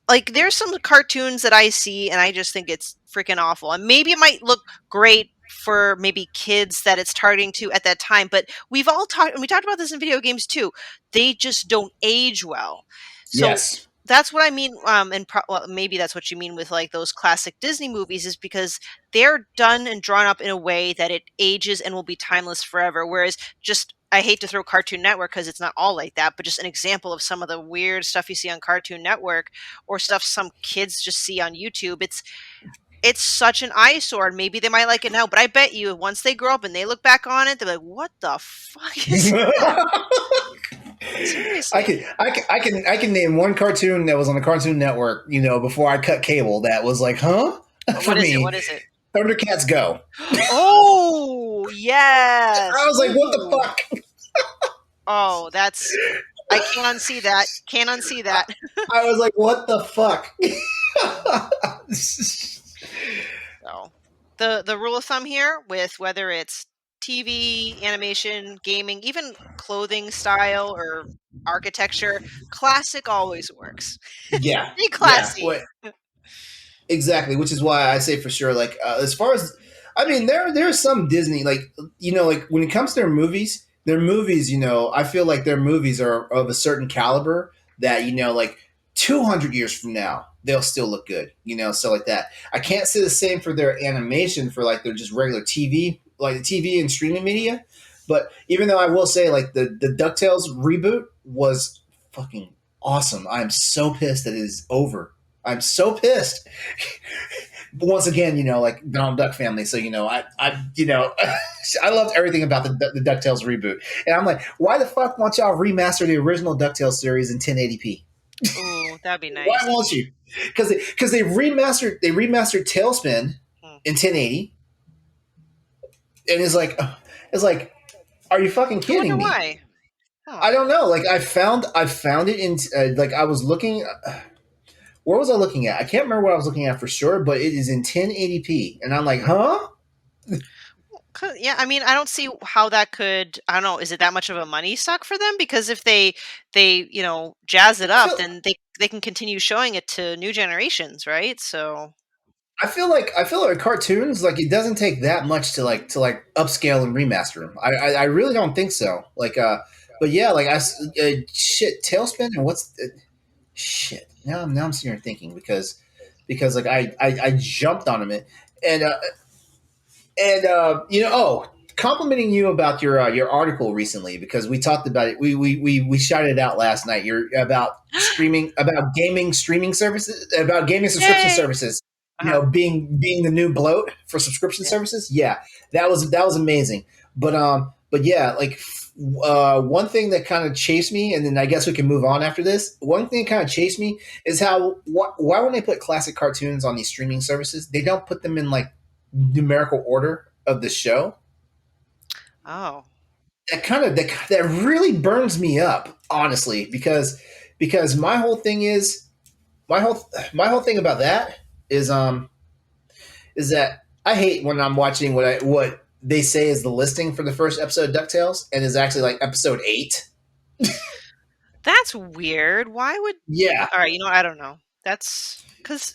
like there's some cartoons that I see and I just think it's freaking awful. And maybe it might look great for maybe kids that it's targeting to at that time, but we've all talked and we talked about this in video games too. They just don't age well. So Yes. that's what I mean. Well, maybe that's what you mean with like those classic Disney movies, is because they're done and drawn up in a way that it ages and will be timeless forever. Whereas just I hate to throw Cartoon Network because it's not all like that, but just an example of some of the weird stuff you see on Cartoon Network or stuff some kids just see on YouTube. It's such an eyesore, and maybe they might like it now, but I bet you once they grow up and they look back on it, they're like, "What the fuck is that?" I Seriously. can I can name one cartoon that was on the Cartoon Network, before I cut cable, that was like, huh? For What is it? me, What is it? Thundercats Go. Oh I yes. was like, what the Ooh. fuck? Oh, that's I can't unsee that. Can't unsee I, that. I was like, what the fuck? So, the rule of thumb here with whether it's TV, animation, gaming, even clothing style or architecture, classic always works. Yeah, Stay yeah. classy. What exactly? Which is why I say for sure, like as far as I mean, there's some Disney, like like when it comes to their movies, I feel like their movies are of a certain caliber that like 200 years from now they'll still look good, stuff like that. I can't say the same for their animation for like their just regular TV, like the TV and streaming media. But even though I will say like the Ducktales reboot was fucking awesome, I'm so pissed that it is over. I'm so pissed. But once again, like Donald Duck family. So I loved everything about the Ducktales reboot, and I'm like, why the fuck won't y'all remaster the original Ducktales series in 1080p? Ooh, that'd be Why nice. won't you? Because they remastered Tailspin Hmm. in 1080, and it's like, are you fucking I wonder kidding me? why. Huh. I don't know. Like I found it in like I was looking. Where was I looking at? I can't remember what I was looking at for sure, but it is in 1080p, and I'm like, huh? Yeah, I mean, I don't see how that could. I don't know. Is it that much of a money suck for them? Because if they jazz it I up, feel then they can continue showing it to new generations, right? So, I feel like cartoons, like it doesn't take that much to upscale and remaster them. I really don't think so. But yeah, like shit, Tailspin and shit. Now I'm sitting here thinking because like I jumped on him and complimenting you about your article recently because we talked about it. We shouted it out last night. You're about gaming streaming services, about gaming subscription yay! services. Uh-huh. Being the new bloat for subscription Yeah. services. Yeah, that was amazing. But yeah, like one thing that kind of chased me, and then I guess we can move on after this. One thing that kind of chased me is how why when they put classic cartoons on these streaming services, they don't put them in like numerical order of the show. Oh. That really burns me up, honestly, because my whole thing about that is that I hate when I'm watching what they say is the listing for the first episode of DuckTales and is actually like episode 8. That's weird. Why would Yeah, All right, I don't know. That's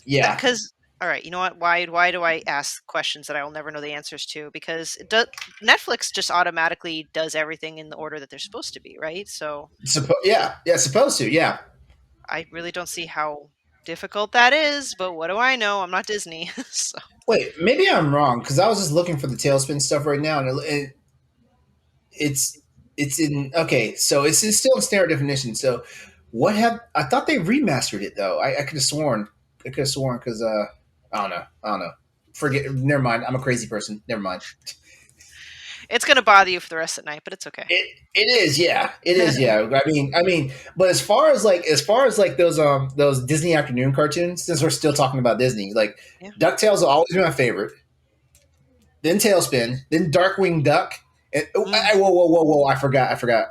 yeah. cuz all right, you know what? Why do I ask questions that I will never know the answers to? Because Netflix just automatically does everything in the order that they're supposed to be, right? So, Yeah, supposed to. Yeah. I really don't see how difficult that is, but what do I know? I'm not Disney. So, Wait, maybe I'm wrong because I was just looking for the Tailspin stuff right now, and it's it's in okay. So it's still in standard definition. So I thought they remastered it though. I could have sworn. I could have sworn because I don't know. Forget. Never mind. I'm a crazy person. Never mind. it's going to bother you for the rest of the night, but it's okay. It is, yeah. It is, yeah. I mean, but as far as like those Disney afternoon cartoons, since we're still talking about Disney, like Yeah. DuckTales will always be my favorite. Then Tailspin, then Darkwing Duck, and Mm. whoa, whoa, whoa, whoa! I forgot.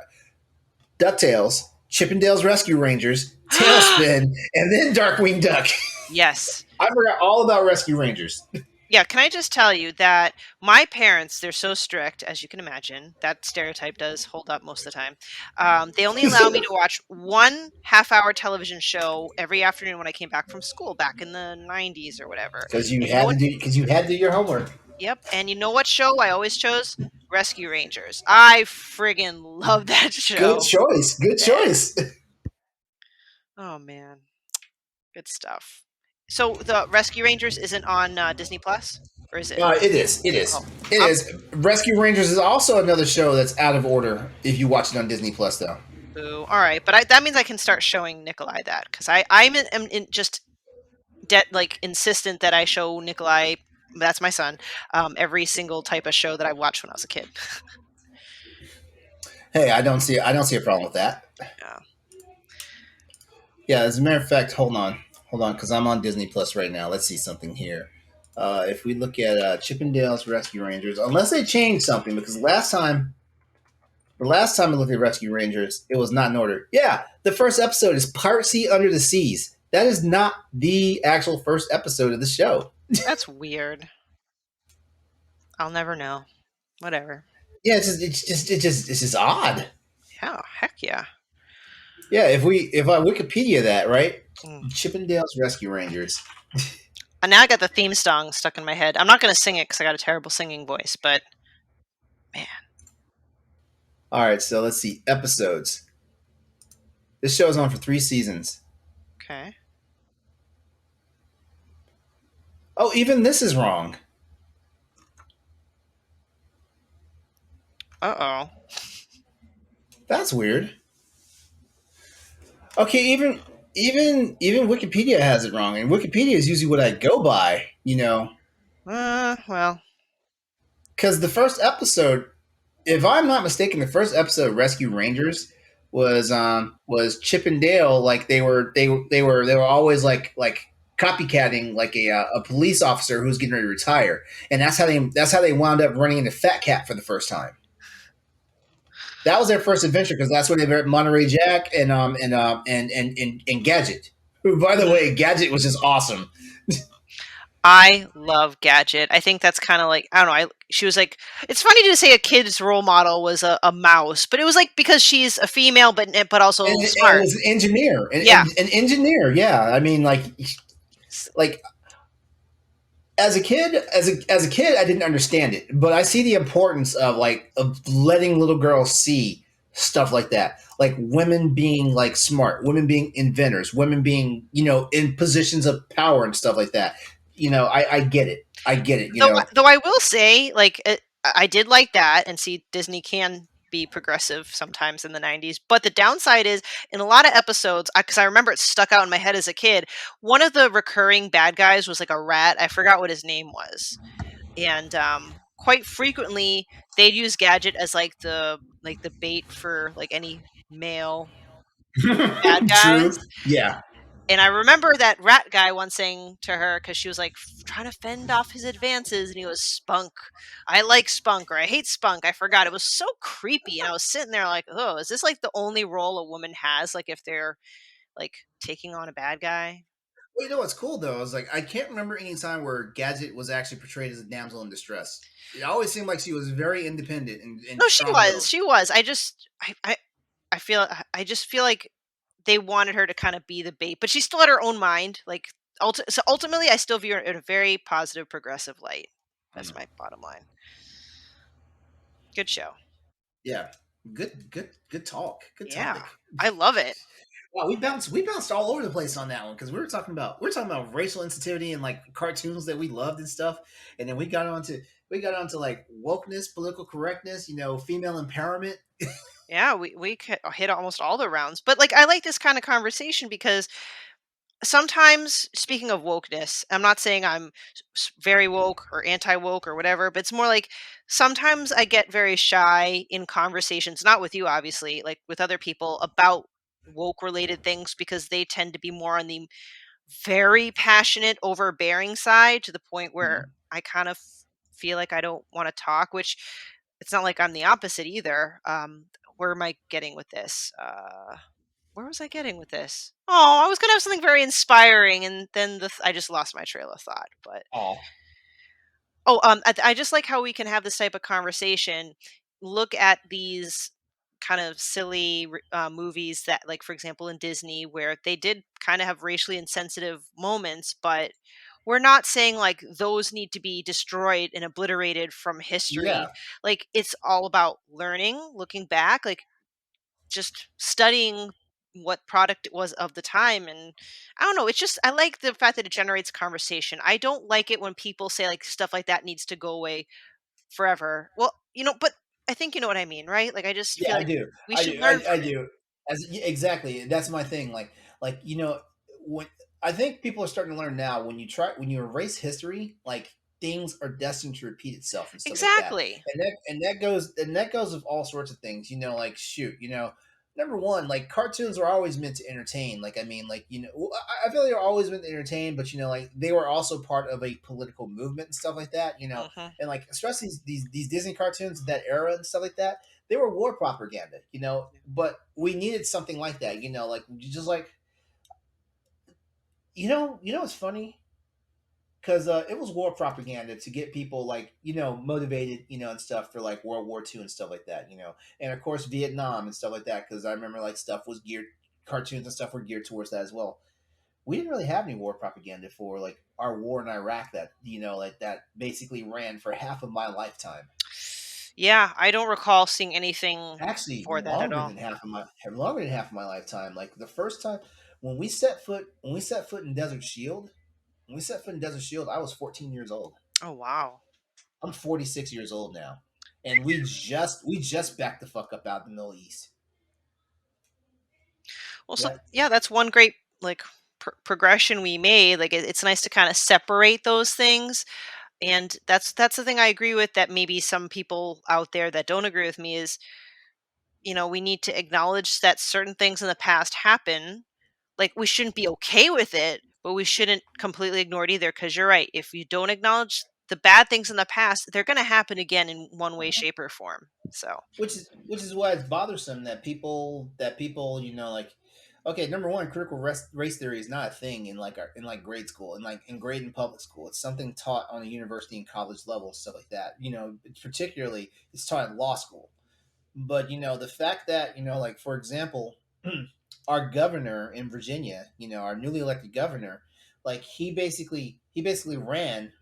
DuckTales, Chippendales Rescue Rangers, Tailspin, and then Darkwing Duck. Yes. I forgot all about Rescue Rangers. Yeah, can I just tell you that my parents, they're so strict, as you can imagine. That stereotype does hold up most of the time. They only allow me to watch one half-hour television show every afternoon when I came back from school back in the 90s or whatever. And you know what? Because you had to do your homework. Yep. And you know what show I always chose? Rescue Rangers. I friggin' love that Good show. choice. Good Yeah. choice. Oh man, good stuff. So the Rescue Rangers isn't on Disney Plus, or is it? It is. It is. Oh, It I'm is. Rescue Rangers is also another show that's out of order if you watch it on Disney Plus, though. boo. All right, but that means I can start showing Nikolai that because I'm just like insistent that I show Nikolai. That's my son. Every single type of show that I watched when I was a kid. Hey, I don't see a problem with that. Yeah. Yeah, as a matter of fact, hold on, because I'm on Disney Plus right now. Let's see something here. If we look at Chippendales Rescue Rangers, unless they changed something, because The last time I looked at Rescue Rangers, it was not in order. Yeah, the first episode is Part C Under the Seas. That is not the actual first episode of the show. That's weird. I'll never know. Whatever. Yeah, it's just odd. Yeah, heck yeah. Yeah, if I Wikipedia that, right? Mm. Chippendales Rescue Rangers. And now I got the theme song stuck in my head. I'm not going to sing it because I got a terrible singing voice, but man. All right, so let's see episodes. This show is on for 3 seasons. Okay. Oh, even this is wrong. Uh-oh. That's weird. Okay, even Wikipedia has it wrong, and Wikipedia is usually what I go by, Well. because the first episode, if I'm not mistaken, the first episode of Rescue Rangers was Chip and Dale, like they were always like copycatting like a police officer who's getting ready to retire, and that's how they wound up running into Fat Cat for the first time. That was their first adventure because that's when they met Monterey Jack and Gadget. Who, by the way, Gadget was just awesome. I love Gadget. I think that's kind of like, I don't know. She was like, it's funny to say a kid's role model was a mouse, but it was like because she's a female, but also smart. And was an engineer. Yeah. An engineer. Yeah. I mean, like as a kid, I didn't understand it, but I see the importance of letting little girls see stuff like that, like women being like smart, women being inventors, women being in positions of power and stuff like that. I get it. I get it. Though I will say, like, I did like that, and see, Disney can be progressive sometimes in the 90s. But the downside is, in a lot of episodes, because I remember it stuck out in my head as a kid, one of the recurring bad guys was like a rat. I forgot what his name was. And quite frequently, they'd use Gadget as like the bait for like any male bad guys. True. Yeah. And I remember that rat guy once saying to her, because she was like trying to fend off his advances, and he was Spunk. I like Spunk, or I hate Spunk. I forgot. It was so creepy, and I was sitting there like, oh, is this like the only role a woman has? Like if they're like taking on a bad guy? Well, you know what's cool though is I can't remember any time where Gadget was actually portrayed as a damsel in distress. It always seemed like she was very independent and No, she was. She was. I just feel like they wanted her to kind of be the bait, but she still had her own mind. Like, so ultimately, I still view her in a very positive, progressive light. That's my bottom line. Good show. Yeah, good talk. Good topic. I love it. Wow, we bounced all over the place on that one because we were talking about racial insensitivity and like cartoons that we loved and stuff, and then we got onto like wokeness, political correctness, female empowerment. Yeah, we hit almost all the rounds. But like I like this kind of conversation because sometimes, speaking of wokeness, I'm not saying I'm very woke or anti-woke or whatever, but it's more like sometimes I get very shy in conversations, not with you obviously, like with other people about woke related things because they tend to be more on the very passionate, overbearing side to the point where I kind of feel like I don't want to talk, which it's not like I'm the opposite either. Where am I getting with this? Where was I getting with this? Oh, I was going to have something very inspiring, and then I just lost my trail of thought. But I just like how we can have this type of conversation. Look at these kind of silly movies that, like, for example, in Disney, where they did kind of have racially insensitive moments, but we're not saying like those need to be destroyed and obliterated from history. Yeah. Like it's all about learning, looking back, like just studying what product it was of the time. And I don't know, it's just I like the fact that it generates conversation. I don't like it when people say like stuff like that needs to go away forever. Well, but I think you know what I mean, right? Like I just feel like I do. we should learn from I it. do. Exactly. That's my thing. When I think people are starting to learn now when you erase history, like things are destined to repeat itself and stuff Exactly. like that. And that goes of all sorts of things. Like shoot, number one, like cartoons were always meant to entertain. Like I mean, like I feel they were always meant to entertain, but like they were also part of a political movement and stuff like that. Hmm. And like especially these Disney cartoons that era and stuff like that, they were war propaganda. But we needed something like that. Like just like it's funny because it was war propaganda to get people like motivated and stuff for like World War II and stuff like that and of course Vietnam and stuff like that because I remember like stuff was geared cartoons and stuff were geared towards that as well. We didn't really have any war propaganda for like our war in Iraq that like that basically ran for half of my lifetime. Yeah, I don't recall seeing anything Actually for that at all. longer than half of my lifetime. Like the first time when we set foot in Desert Shield, I was 14 years old. Oh wow. I'm 46 years old now, and we just backed the fuck up out in the Middle East. Well, so Yeah. yeah, that's one great like progression we made. Like it's nice to kind of separate those things, and that's the thing I agree with. That maybe some people out there that don't agree with me is, we need to acknowledge that certain things in the past happen. Like we shouldn't be okay with it, but we shouldn't completely ignore it either. Because you're right. If you don't acknowledge the bad things in the past, they're going to happen again in one way, Uh-huh. shape, or form. So. Which is why it's bothersome that people like okay, number one, critical race theory is not a thing in like grade school and like in grade and public school. It's something taught on a university and college level, stuff like that. Particularly it's taught in law school. But the fact that like for example, our governor in Virginia, our newly elected governor, like he basically ran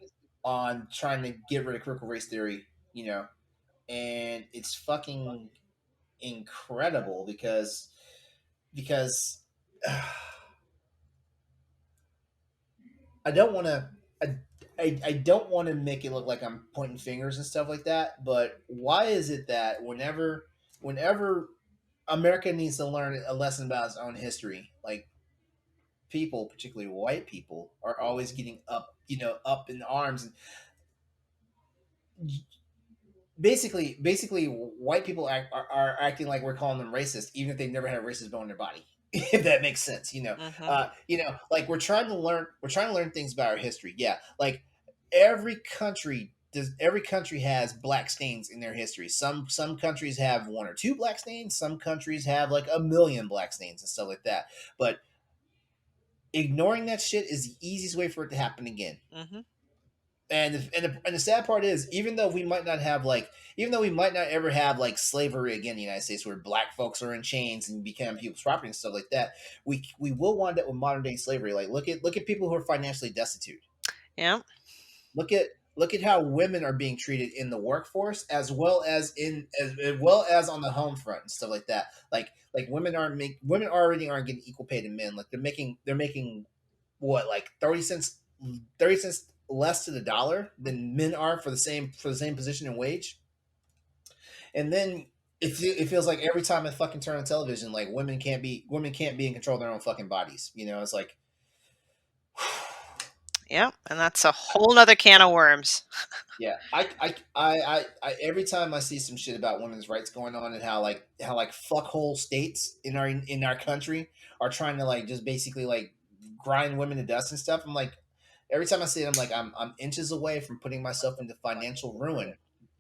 on trying to get rid of critical race theory, and it's fucking incredible because I don't want to. I don't want to make it look like I'm pointing fingers and stuff like that, but why is it that whenever America needs to learn a lesson about its own history, like people, particularly white people, are always getting up in arms and basically white people are acting like we're calling them racist even if they've never had a racist bone in their body. If that makes sense. Hmm. Like we're trying to learn things about our history. Yeah, like every country has black stains in their history. Some countries have one or two black stains, some countries have like a million black stains and stuff like that, but ignoring that shit is the easiest way for it to happen again. Hmm. And the sad part is, even though we might not ever have like slavery again in the United States, where black folks are in chains and become people's property and stuff like that, we will wind up with modern day slavery. Like look at people who are financially destitute. Yeah. Look at how women are being treated in the workforce, as well as on the home front and stuff like that. Like women already aren't getting equal pay to men. Like they're making what, like 30 cents less to the dollar than men are for the same position and wage. And then it feels like every time I fucking turn on television, like women can't be in control of their own fucking bodies. It's like Yeah. And that's a whole nother can of worms. yeah, every time I see some shit about women's rights going on and how like fuckhole states in our country are trying to like just basically like grind women to dust and stuff. I'm like, every time I see it, I'm like, I'm inches away from putting myself into financial ruin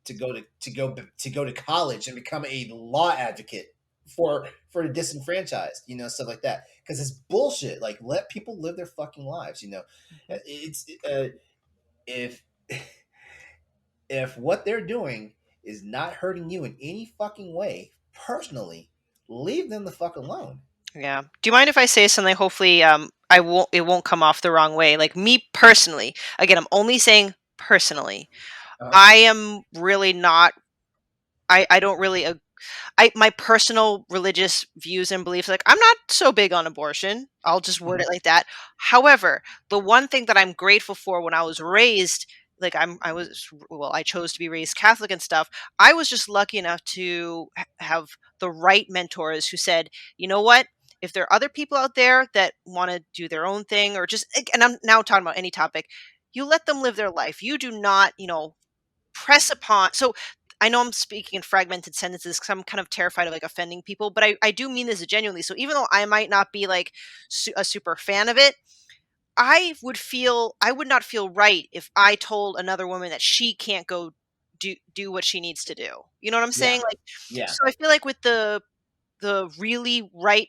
to go to college and become a law advocate for the disenfranchised, stuff like that. Because it's bullshit. Like, let people live their fucking lives. Hmm. It's if if what they're doing is not hurting you in any fucking way personally, leave them the fuck alone. Yeah. Do you mind if I say something? Hopefully, it won't come off the wrong way. Like me personally, again, I'm only saying personally. Uh-huh. I am really not. I don't really my personal religious views and beliefs, like I'm not so big on abortion. I'll just word Mhm. it like that. However, the one thing that I'm grateful for when I was raised, like I chose to be raised Catholic and stuff. I was just lucky enough to have the right mentors who said, you know what? If there are other people out there that want to do their own thing or just, and I'm now talking about any topic, you let them live their life. You do not, press upon. So I know I'm speaking in fragmented sentences because I'm kind of terrified of like offending people, but I do mean this genuinely. So even though I might not be like a super fan of it, I would not feel right if I told another woman that she can't go do what she needs to do. You know what I'm Yeah. saying? Like, Yeah. so I feel like with the really right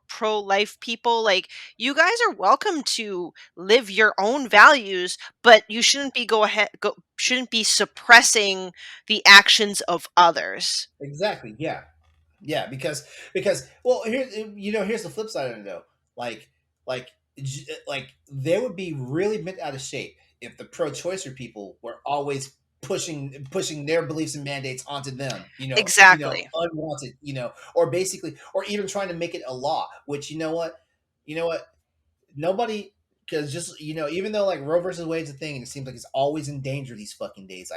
pro life people, like, you guys are welcome to live your own values, but you shouldn't be shouldn't be suppressing the actions of others. Exactly. Yeah. Yeah, because well, here's the flip side of it though. Like like like they would be really bent out of shape if the pro-choicer people were always pushing their beliefs and mandates onto them. Exactly. Unwanted. Or basically, or even trying to make it a law. Which you know what, nobody. Because just even though like Roe versus Wade's a thing, and it seems like it's always in danger these fucking days.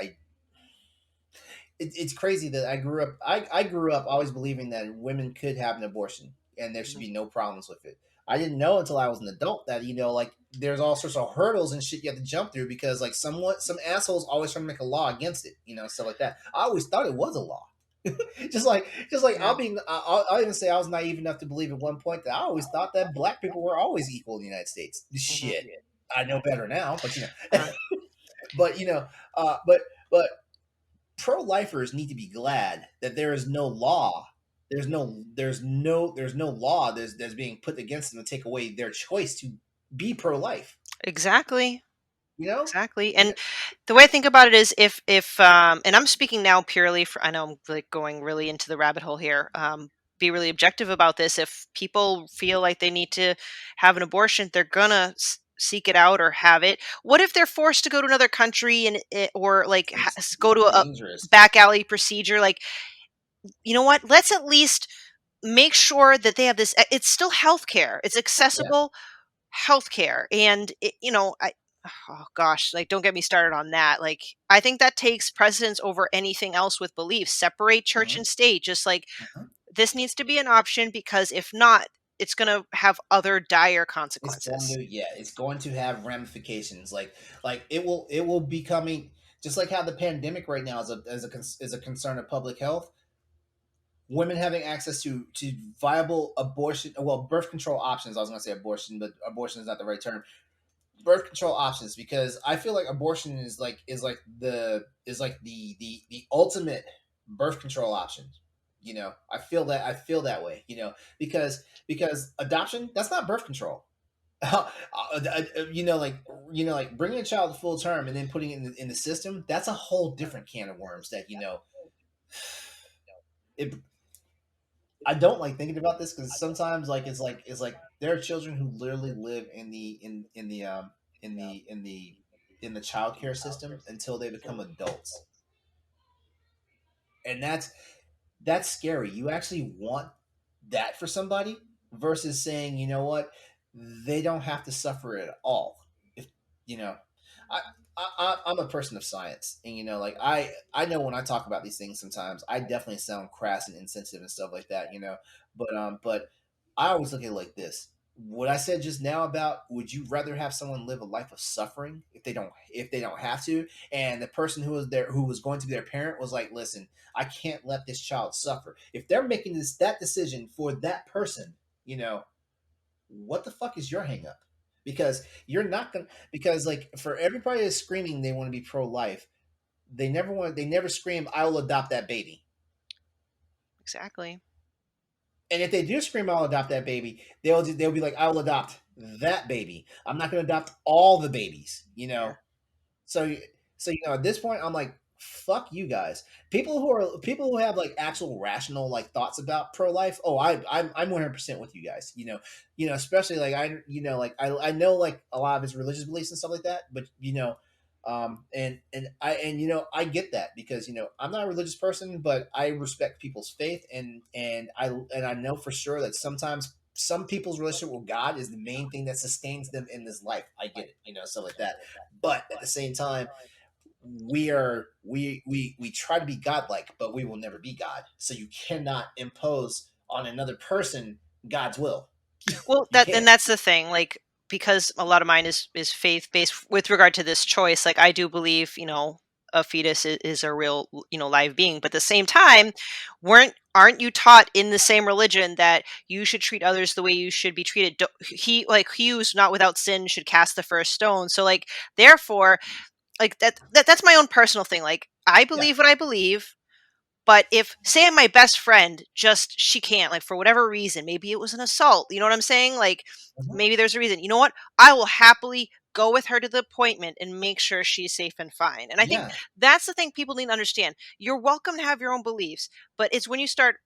It's crazy that I grew up always believing that women could have an abortion and there should Mhm. be no problems with it. I didn't know until I was an adult that like there's all sorts of hurdles and shit you have to jump through because like some assholes always trying to make a law against it, stuff like that. I always thought it was a law. just like Yeah. I'll even say I was naive enough to believe at one point that I always thought that black people were always equal in the United States. Mhm. Shit, I know better now, but Uh, but but pro-lifers need to be glad that there is no law. There's no law that's being put against them to take away their choice to be pro-life. exactly. You know? Exactly. And Because the way I think about it is if and I'm speaking now purely for, I know I'm like going really into the rabbit hole here. Be really objective about this. If people feel like they need to have an abortion, they're gonna seek it out or have it. What if they're forced to go to another country and or like it's go to a dangerous. back alley procedure? Like, you know what? Let's at least make sure that they have this. It's still healthcare. It's Yeah. accessible healthcare, and oh gosh, like, don't get me started on that. Like, I think that takes precedence over anything else with beliefs. Separate church Mhm, and state. Just like, mhm. this needs to be an option, because if not, it's going to have other dire consequences. It's going to have ramifications. Like it will be coming just like how the pandemic right now is a concern of public health. Women having access to viable abortion, well, birth control options. I was going to say abortion, but abortion is not the right term. Birth control options, because I feel like abortion is like the ultimate birth control option. I feel that way. Because adoption, that's not birth control. Like bringing a child to full term and then putting it in the system, that's a whole different can of worms that it I don't like thinking about this because sometimes it's like there are children who literally live in the child care system until they become adults, and that's scary. You actually want that for somebody versus saying, you know what, they don't have to suffer at all. If you know, I, I'm a person of science, and like I know when I talk about these things, sometimes I definitely sound crass and insensitive and stuff like that. But I always look at it like this. What I said just now about, would you rather have someone live a life of suffering if they don't have to, and the person who was going to be their parent was like, listen, I can't let this child suffer. If they're making that decision for that person, what the fuck is your hang up? Because you're not gonna because like for everybody that's screaming they want to be pro life, they never scream, I will adopt that baby. Exactly. And if they do scream, I'll adopt that baby, they'll be like, I will adopt that baby. I'm not gonna adopt all the babies, Yeah. So at this point, I'm like, fuck you guys. People who have like actual rational like thoughts about pro life. Oh, I'm 100% with you guys. Especially like I know like a lot of his religious beliefs and stuff like that. But I get that because I'm not a religious person, but I respect people's faith, and I know for sure that sometimes some people's relationship with God is the main thing that sustains them in this life. I get it, stuff like that. But at the same time, we try to be godlike, but we will never be God. So you cannot impose on another person God's will. Well, You can't. that's the thing. Like, because a lot of mine is faith based with regard to this choice. Like, I do believe, a fetus is a real, live being. But at the same time, aren't you taught in the same religion that you should treat others the way you should be treated? He who's not without sin should cast the first stone. So like, therefore, like that's my own personal thing. Like, I Yeah. believe what I believe. But if, say, my best friend, just she can't, like, for whatever reason, maybe it was an assault, you know what I'm saying? Like, Mhm. maybe there's a reason. You know what? I will happily go with her to the appointment and make sure she's safe and fine. And I think Yeah. that's the thing people need to understand. You're welcome to have your own beliefs, but it's when you start,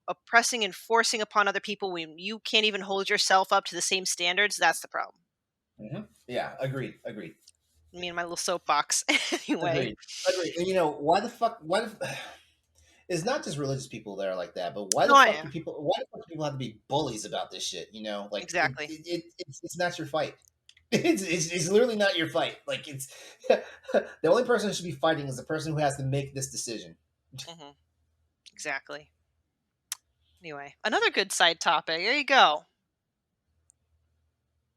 oppressing and forcing upon other people when you can't even hold yourself up to the same standards, that's the problem. Yeah. Agreed. Agreed. Me and my little soapbox. Anyway. Agreed. Agreed. And why the fuck? It's not just religious people that are like that, but why the No, I fuck do am. people? Why the fuck do people have to be bullies about this shit? Like Exactly. it's not your fight. It's literally not your fight. Like it's the only person who should be fighting is the person who has to make this decision. Hmm. Exactly. Anyway, another good side topic. There you go.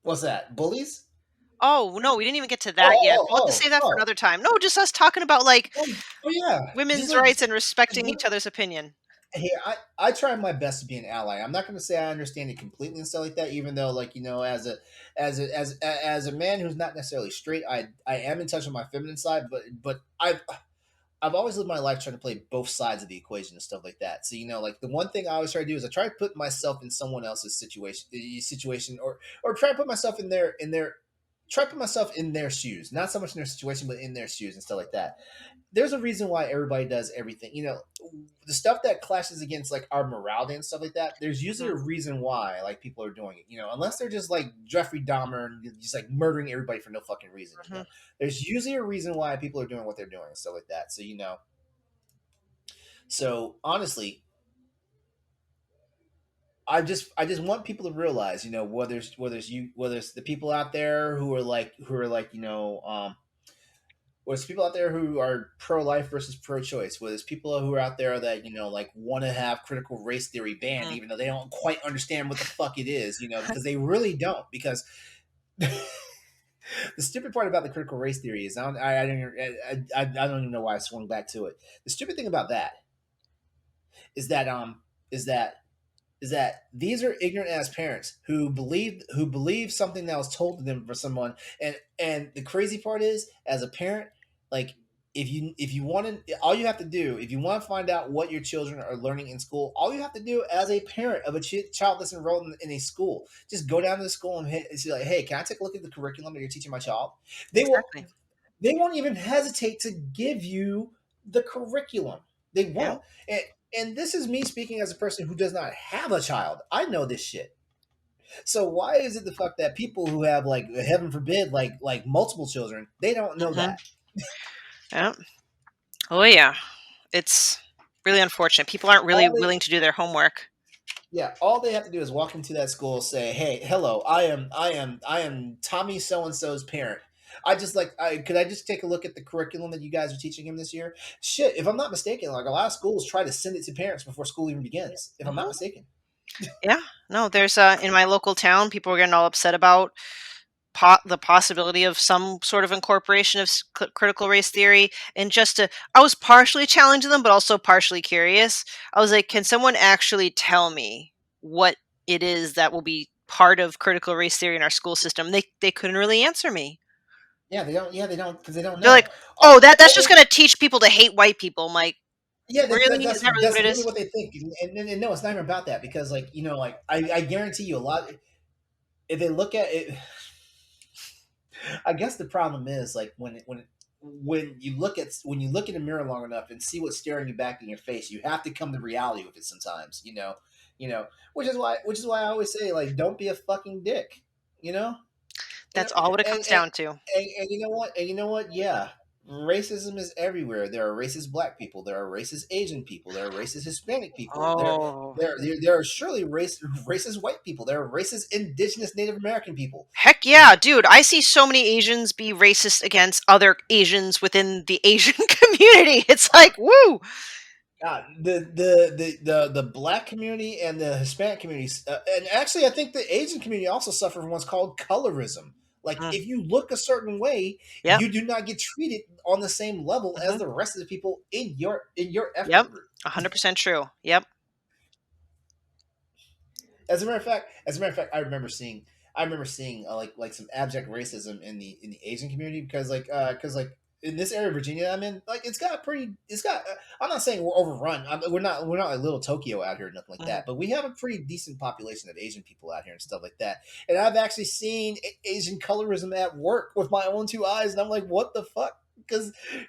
What's that? Bullies? Oh, no, we didn't even get to Oh, that yet. oh, We'll have to oh, save that for oh, another time. No, just us talking about, like, oh, oh yeah. Just women's like rights and just respecting look, each other's opinion. hey, I try my best to be an ally. I'm not going to say I understand it completely and stuff like that. Even though, like as a man who's not necessarily straight, I am in touch with my feminine side. But I've always lived my life trying to play both sides of the equation and stuff like that. So like the one thing I always try to do is I try to put myself in someone else's situation, or try to put myself try to put myself in their shoes, not so much in their situation, but in their shoes and stuff like that. There's a reason why everybody does everything. The stuff that clashes against like our morality and stuff like that. There's usually Mhm, a reason why like people are doing it. Unless they're just like Jeffrey Dahmer and just like murdering everybody for no fucking reason. mhm, There's usually a reason why people are doing what they're doing and stuff like that. So honestly, I just want people to realize, whether it's the people out there who are like whether it's people out there who are pro life versus pro choice, whether it's people who are out there that like want to have critical race theory banned, mhm. even though they don't quite understand what the fuck it is, because they really don't. Because the stupid part about the critical race theory is I don't even know why I swung back to it. The stupid thing about that is that is that is that these are ignorant ass parents who believe something that was told to them for someone. And the crazy part is, as a parent, like if you want to, all you have to do, if you want to find out what your children are learning in school, all you have to do as a parent of a child that's enrolled in a school, just go down to the school and say like, hey, can I take a look at the curriculum that you're teaching my child? They will Exactly. they won't even hesitate to give you the curriculum. They Yeah. won't. And this is me speaking as a person who does not have a child. I know this shit. So why is it the fuck that people who have, like, heaven forbid, like multiple children, they don't know Mhm. that? Yeah. Oh, yeah. It's really unfortunate. People aren't really All they willing to do their homework. Yeah, all they have to do is walk into that school, say, "Hey, hello, I am Tommy so and so's parent. Could I just take a look at the curriculum that you guys are teaching him this year?" Shit, if I'm not mistaken, like a lot of schools try to send it to parents before school even begins. If I'm not Mhm. mistaken. Yeah. No, there's in my local town, people were getting all upset about the possibility of some sort of incorporation of critical race theory. And I was partially challenging them, but also partially curious. I was like, can someone actually tell me what it is that will be part of critical race theory in our school system? They couldn't really answer me. Yeah, they don't. Yeah, they don't, because they don't They're know. like, All, oh, that's all just they going to teach people to hate white people. I'm like, Yeah, really? Is that's that really what that's it really is? what they think. And no, it's not even about that, because, like, like I guarantee you a lot. If they look at it, I guess the problem is, like, when you look in the mirror long enough and see what's staring you back in your face, you have to come to reality with it sometimes. Which is why I always say, like, don't be a fucking dick. You know, you know, That's all what it and comes and, down to. and you know what? And you know what? Yeah, racism is everywhere. There are racist black people. There are racist Asian people. There are racist Hispanic people. There Oh, there there, there are surely racist white people. There are racist indigenous Native American people. heck yeah, dude. I see so many Asians be racist against other Asians within the Asian community. It's like, woo. God, the black community and the Hispanic communities, and actually, I think the Asian community also suffer from what's called colorism. Like Mm. if you look a certain way, Yep. you do not get treated on the same level as the rest of the people in your ethnic Yep. group. 100% true. Yep. As a matter of fact, I remember seeing like some abject racism in the Asian community because like in this area of Virginia that I'm in, like it's got. I'm not saying we're overrun. We're not like little Tokyo out here, or nothing like Mhm. that. But we have a pretty decent population of Asian people out here and stuff like that. And I've actually seen Asian colorism at work with my own two eyes, and I'm like, what the fuck?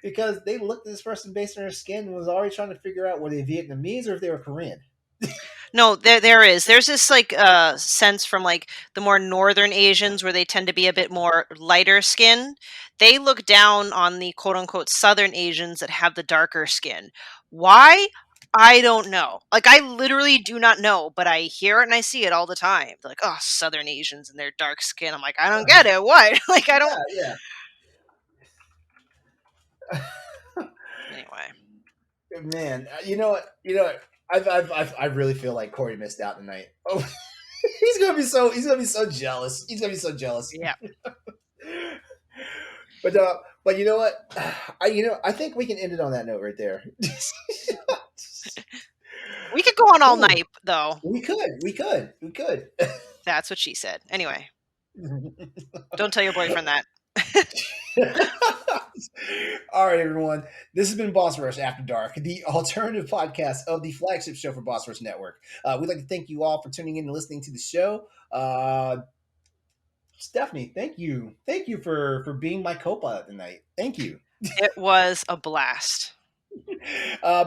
Because they looked at this person based on their skin and was already trying to figure out were they Vietnamese or if they were Korean. No, there's this like sense from like the more northern Asians where they tend to be a bit more lighter skin. They look down on the quote unquote southern Asians that have the darker skin. Why? I don't know. Like I literally do not know, but I hear it and I see it all the time. They're like, "Oh, southern Asians and their dark skin." I'm like, "I don't get it. What?" Like I don't Yeah, anyway. man, you know what? I really feel like Corey missed out tonight. Oh, he's gonna be so jealous. He's gonna be so jealous. Yeah. But you know what? I think we can end it on that note right there. We could go on all Cool. night though. We could. That's what she said. Anyway, don't tell your boyfriend that. All right, everyone. This has been Boss Rush After Dark, the alternative podcast of the flagship show for Boss Rush Network. We'd like to thank you all for tuning in and listening to the show. Stephanie, thank you. Thank you for being my co-pilot tonight. Thank you. It was a blast.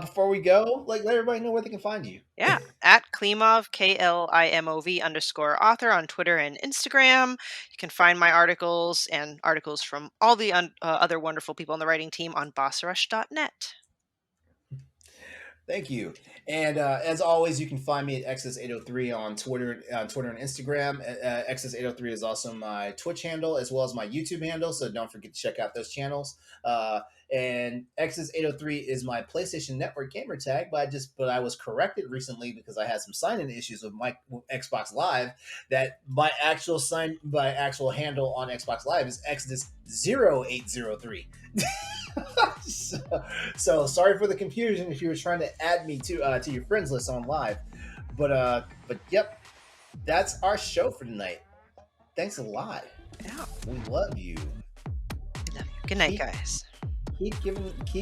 Before we go, let everybody know where they can find you. Yeah, at Klimov, KLIMOV_author on Twitter and Instagram. You can find my articles and articles from all the other wonderful people on the writing team on bossrush.net. Thank you. And as always, you can find me at Xs803 on Twitter and Instagram. Xs803 is also my Twitch handle as well as my YouTube handle, so don't forget to check out those channels. And Xs803 is my PlayStation Network gamer tag, but I was corrected recently because I had some sign-in issues with my Xbox Live. That my actual handle on Xbox Live is Exodus0803. So sorry for the confusion if you were trying to add me to your friends list on live, but yep, that's our show for tonight. Thanks a lot. Yeah, We love you. love you. Good night, guys. Keep doing what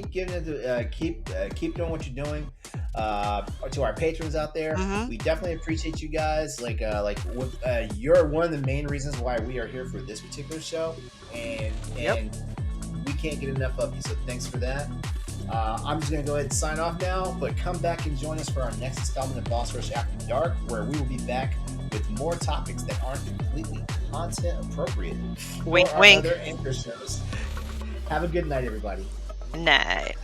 you're doing. To our patrons out there, we definitely appreciate you guys. You're one of the main reasons why we are here for this particular show, and we can't get enough of you, so thanks for that. I'm just going to go ahead and sign off now, but come back and join us for our next installment of Boss Rush After Dark, where we will be back with more topics that aren't completely content appropriate. Wink, for our wink. Other anchor shows. Have a good night, everybody. Night.